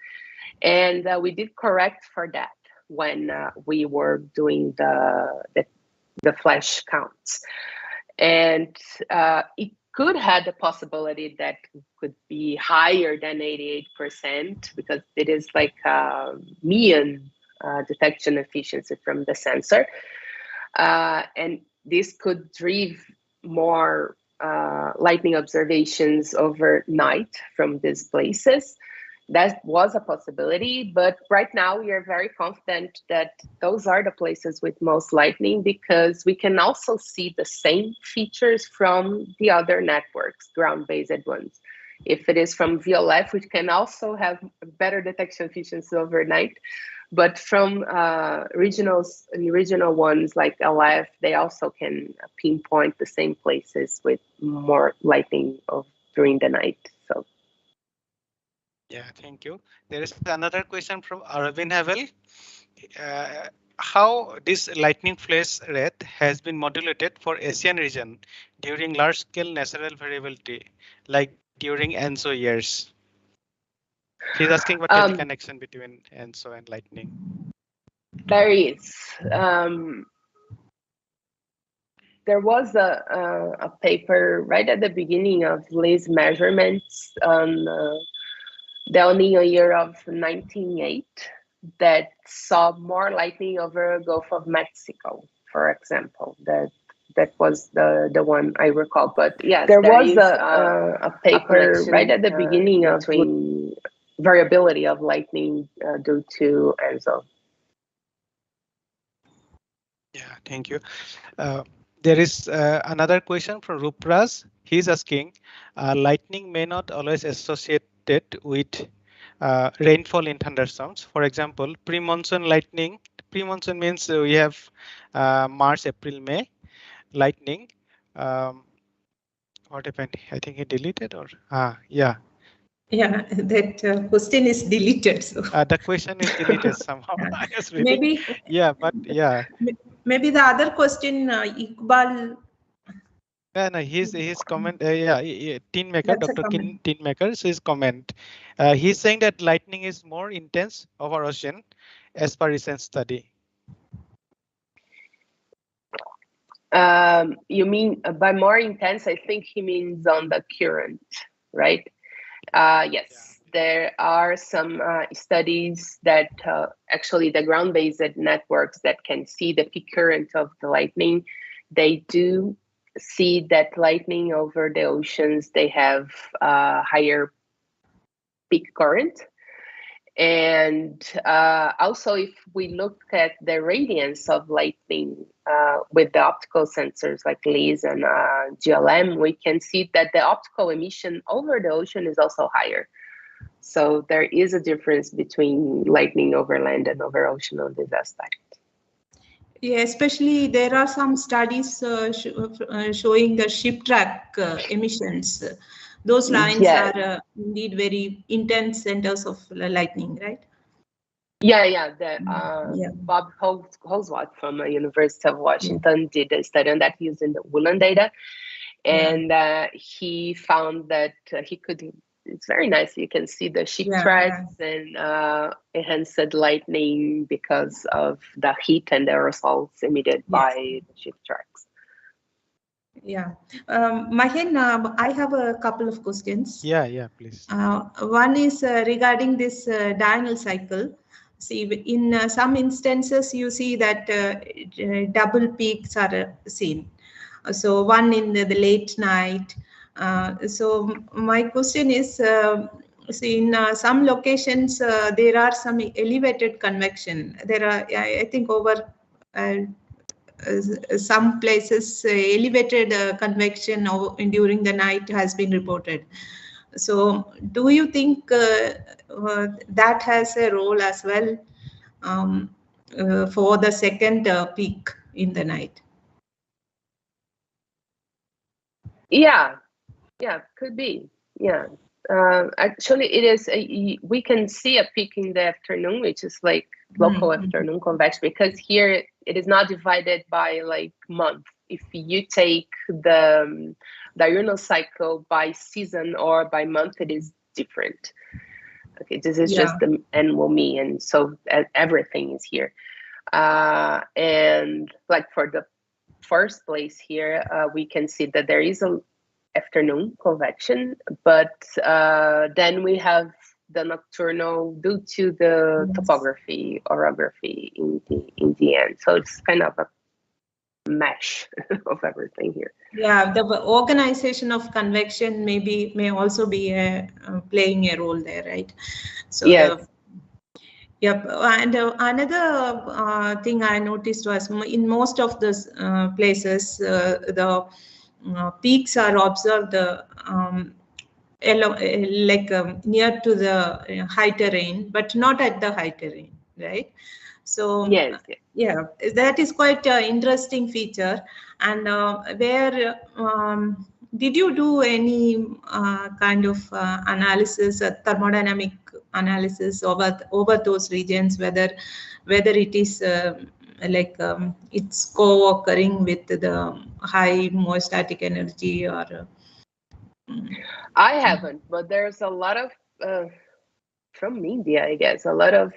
Speaker 4: And we did correct for that when we were doing the flash counts. And it could have the possibility that it could be higher than 88% because it is like median detection efficiency from the sensor. And this could drive more lightning observations overnight from these places. That was a possibility, but right now we are very confident that those are the places with most lightning because we can also see the same features from the other networks, ground-based ones. If it is from VLF, we can also have better detection efficiency overnight, but from regional ones like LF, they also can pinpoint the same places with more lightning during the night. So.
Speaker 3: Yeah, thank you. There is another question from Arvind Havel. How this lightning flash rate has been modulated for Asian region during large-scale natural variability, like during ENSO years? He's asking what is the connection between ENSO and lightning.
Speaker 4: There is. There was a paper right at the beginning of LIS measurements on the El Nino year of 1908 that saw more lightning over Gulf of Mexico, for example. That was the one I recall. But yes, there was a paper right at the beginning of variability of lightning due to ENSO.
Speaker 3: Yeah, thank you. There is another question from Rupraj. He's asking, lightning may not always associated with rainfall in thunderstorms. For example, pre-monsoon lightning. Pre-monsoon means we have March, April, May lightning. What happened? I think he deleted or yeah.
Speaker 1: Yeah, that question is deleted. So
Speaker 3: The question is deleted somehow. I was reading.
Speaker 1: maybe.
Speaker 3: Yeah, but yeah.
Speaker 1: Maybe the other question, Iqbal.
Speaker 3: Yeah, no, his comment. Teen Maker, Dr. Teen Maker, his comment. He's saying that lightning is more intense over ocean, as per recent study.
Speaker 4: You mean by more intense? I think he means on the current, right? Yes, there are some studies that actually the ground-based networks that can see the peak current of the lightning. They do see that lightning over the oceans, they have higher peak current. And also, if we look at the radiance of lightning with the optical sensors like LIS and GLM, we can see that the optical emission over the ocean is also higher. So there is a difference between lightning over land and over ocean on this aspect.
Speaker 1: Yeah, especially there are some studies showing the ship track emissions. Those lines are indeed very intense centers of lightning, right?
Speaker 4: Yeah. Bob Holzwart from the University of Washington did a study on that using the Woolen data. And he found that he could, it's very nice. You can see the ship tracks and enhanced lightning because of the heat and the aerosols emitted by the ship tracks.
Speaker 1: Yeah. Mahen, I have a couple of questions.
Speaker 3: Yeah, please.
Speaker 1: One is regarding this diurnal cycle. See, in some instances, you see that double peaks are seen. So one in the late night. So my question is, see, in some locations, there are some elevated convection. There are, I think, over some places, elevated convection during the night has been reported. So do you think that has a role as well for the second peak in the night?
Speaker 4: Yeah, could be. Yeah. Actually, it is. We can see a peak in the afternoon, which is like local afternoon convection, because here it is not divided by like month. If you take the diurnal cycle by season or by month, it is different. Okay, this is just the annual mean, and so everything is here. And like for the first place here, we can see that there is a afternoon convection, but then we have the nocturnal due to the topography, orography in the end. So it's kind of a mesh of everything here.
Speaker 1: Yeah, the organization of convection may also be playing a role there, right? So
Speaker 4: yes.
Speaker 1: Yep, and another thing I noticed was in most of the places, the peaks are observed near to the high terrain, but not at the high terrain, right? So
Speaker 4: yes.
Speaker 1: Yeah, that is quite an interesting feature. And where did you do any kind of analysis, thermodynamic analysis over those regions, whether it is it's co-occurring with the high static energy or?
Speaker 4: I haven't, but there's a lot of from India, I guess, a lot of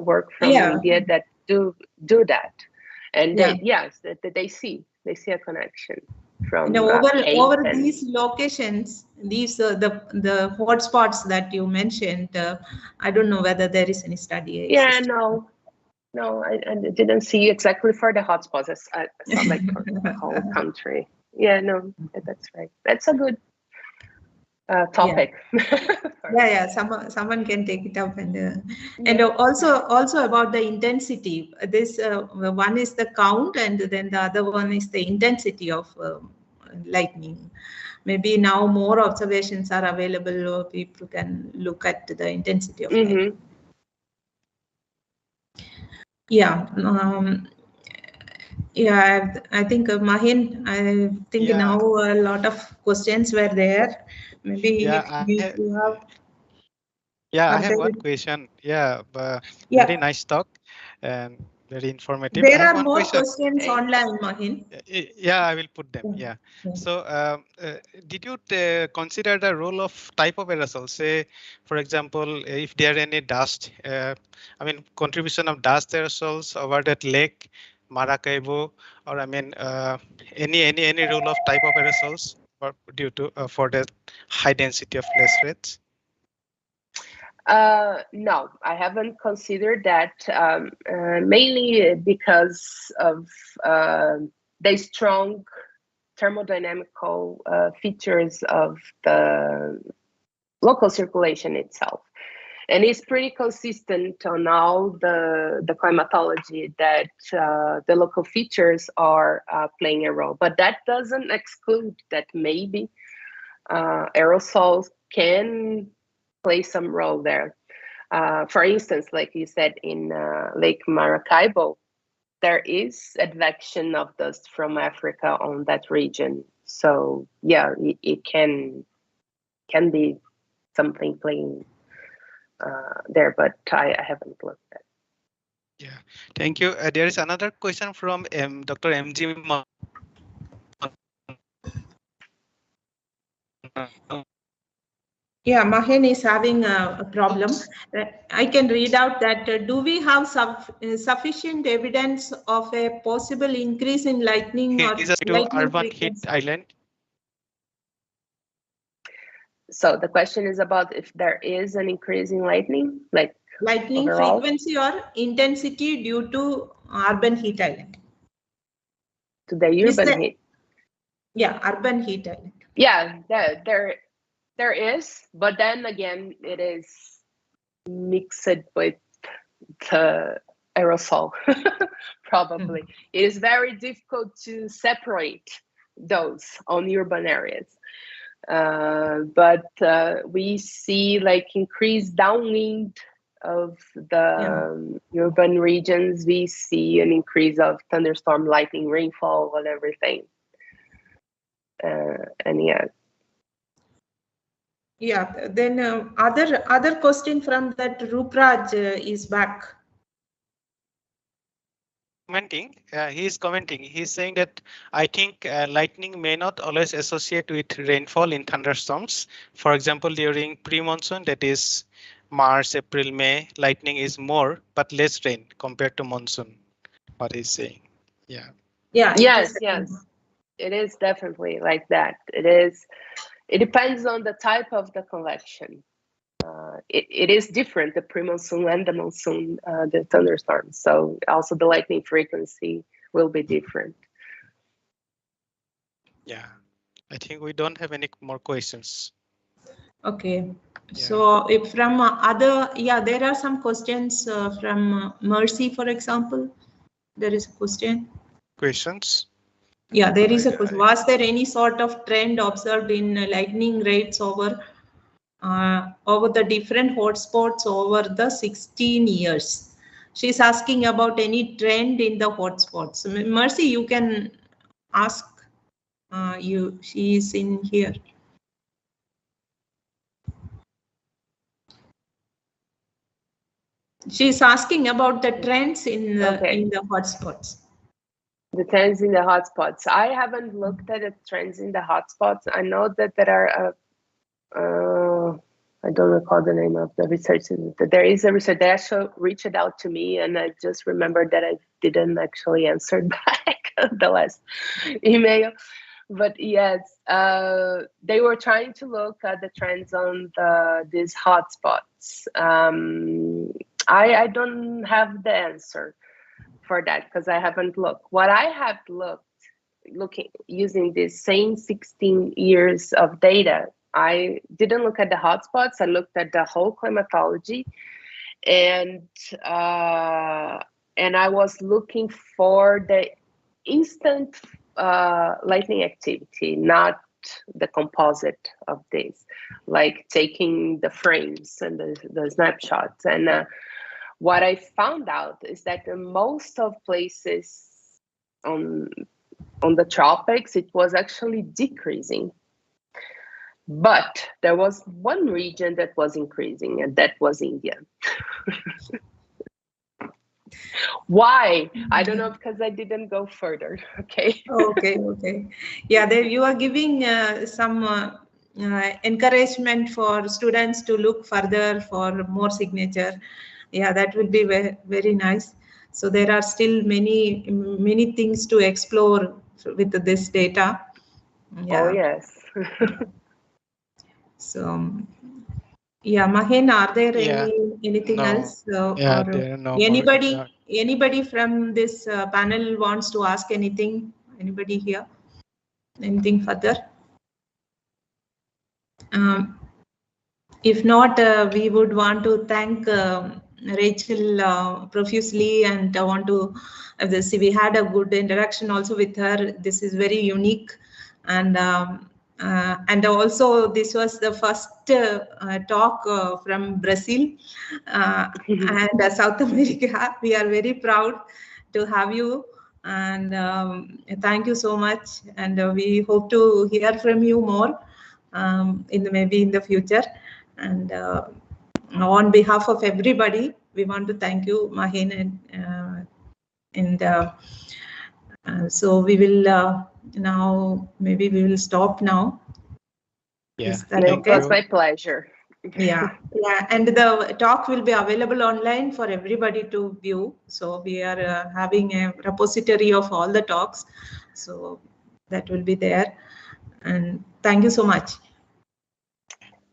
Speaker 4: work from India that do that, and they see a connection from
Speaker 1: over these locations, these the hotspots that you mentioned. I don't know whether there is any study.
Speaker 4: No, I didn't see exactly for the hotspots. I saw like for the whole country. Yeah, no, that's right. That's a good topic.
Speaker 1: Yeah. Someone can take it up, and also about the intensity. This one is the count, and then the other one is the intensity of lightning. Maybe now more observations are available, or people can look at the intensity of lightning. Yeah. Yeah, I think Mahin, I think now a lot of questions were there. Maybe if you have.
Speaker 3: Yeah, I have one question. Very nice talk and very informative.
Speaker 1: There are more questions online, Mahin.
Speaker 3: Yeah, I will put them. Yeah. So, did you consider the role of type of aerosol? Say, for example, if there are any dust, I mean, contribution of dust aerosols over that lake, Maracaibo, or I mean, any role of type of aerosols or due to for the high density of flash rates?
Speaker 4: No, I haven't considered that, mainly because of the strong thermodynamical features of the local circulation itself. And it's pretty consistent on all the climatology that the local features are playing a role. But that doesn't exclude that maybe aerosols can play some role there. For instance, like you said, in Lake Maracaibo, there is advection of dust from Africa on that region. So yeah, it can be something playing there, but I haven't looked at.
Speaker 3: Yeah, thank you. There is another question from Dr. MG.
Speaker 1: Yeah, Mahin is having a problem. I can read out that do we have sufficient evidence of a possible increase in lightning or lightning
Speaker 3: urban heat island?
Speaker 4: So the question is about if there is an increase in lightning, like
Speaker 1: lightning
Speaker 4: overall?
Speaker 1: Frequency or intensity due to urban heat island.
Speaker 4: To the urban heat?
Speaker 1: Yeah, urban heat island.
Speaker 4: Yeah, there is, but then again, it is mixed with the aerosol, probably. It is very difficult to separate those on urban areas. But we see like increased downwind of the urban regions. We see an increase of thunderstorm, lightning, rainfall, and everything. And
Speaker 1: yeah, then other question from that Rupraj is back.
Speaker 3: He's commenting. He's saying that I think lightning may not always associate with rainfall in thunderstorms. For example, during pre-monsoon, that is March, April, May, lightning is more but less rain compared to monsoon. What he's saying, yeah.
Speaker 4: Yes. It is definitely like that. It depends on the type of the convection. It is different, the pre-monsoon and the monsoon, the thunderstorms. So also the lightning frequency will be different.
Speaker 3: Yeah, I think we don't have any more questions.
Speaker 1: Okay, so if from other, there are some questions from Mercy, for example. There is a question.
Speaker 3: Questions?
Speaker 1: Yeah, there is a question. Was there any sort of trend observed in lightning rates over the different hotspots over the 16 years? She's asking about any trend in the hotspots. Mercy, you can ask. She is in here. She's asking about the trends in the hotspots.
Speaker 4: The trends in the hotspots. I haven't looked at the trends in the hotspots. I know that there are, I don't recall the name of the research. There is a research that actually reached out to me, and I just remembered that I didn't actually answer back the last email. But yes, they were trying to look at the trends on these hotspots. I don't have the answer for that because I haven't looked. What I have looking using this same 16 years of data I didn't look at the hotspots. I looked at the whole climatology, and I was looking for the instant lightning activity, not the composite of this, like taking the frames and the snapshots. And what I found out is that in most of places on the tropics, it was actually decreasing. But there was one region that was increasing, and that was India. Why? I don't know, because I didn't go further. Okay.
Speaker 1: Okay. Yeah, there you are giving some encouragement for students to look further for more signature. Yeah, that will be very nice. So there are still many things to explore with this data. Yeah.
Speaker 4: Oh yes.
Speaker 1: So yeah, Mahen, are there anything else?
Speaker 3: Yeah,
Speaker 1: or
Speaker 3: no
Speaker 1: anybody from this panel wants to ask anything? Anybody here? Anything further? If not, we would want to thank Rachel profusely, and I want to see, we had a good interaction also with her. This is very unique, and also this was the first talk from Brazil and South America. We are very proud to have you, and thank you so much, and we hope to hear from you more maybe in the future. And on behalf of everybody, we want to thank you, Mahen, so we will now, maybe we will stop now.
Speaker 3: Yeah,
Speaker 4: it was my pleasure.
Speaker 1: Yeah, and the talk will be available online for everybody to view. So we are having a repository of all the talks, so that will be there. And thank you so much.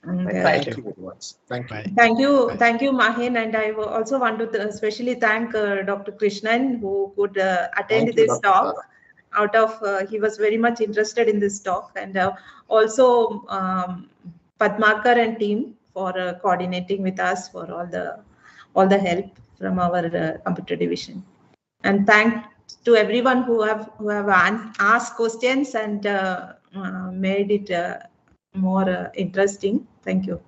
Speaker 1: And,
Speaker 2: thank you very much. Thank you.
Speaker 1: Thank you, Mahen. And I also want to especially thank Dr. Krishnan, who could attend this talk. He was very much interested in this talk, and also Padmakar and team for coordinating with us for all the help from our computer division. And thanks to everyone who have asked questions and made it more interesting. Thank you.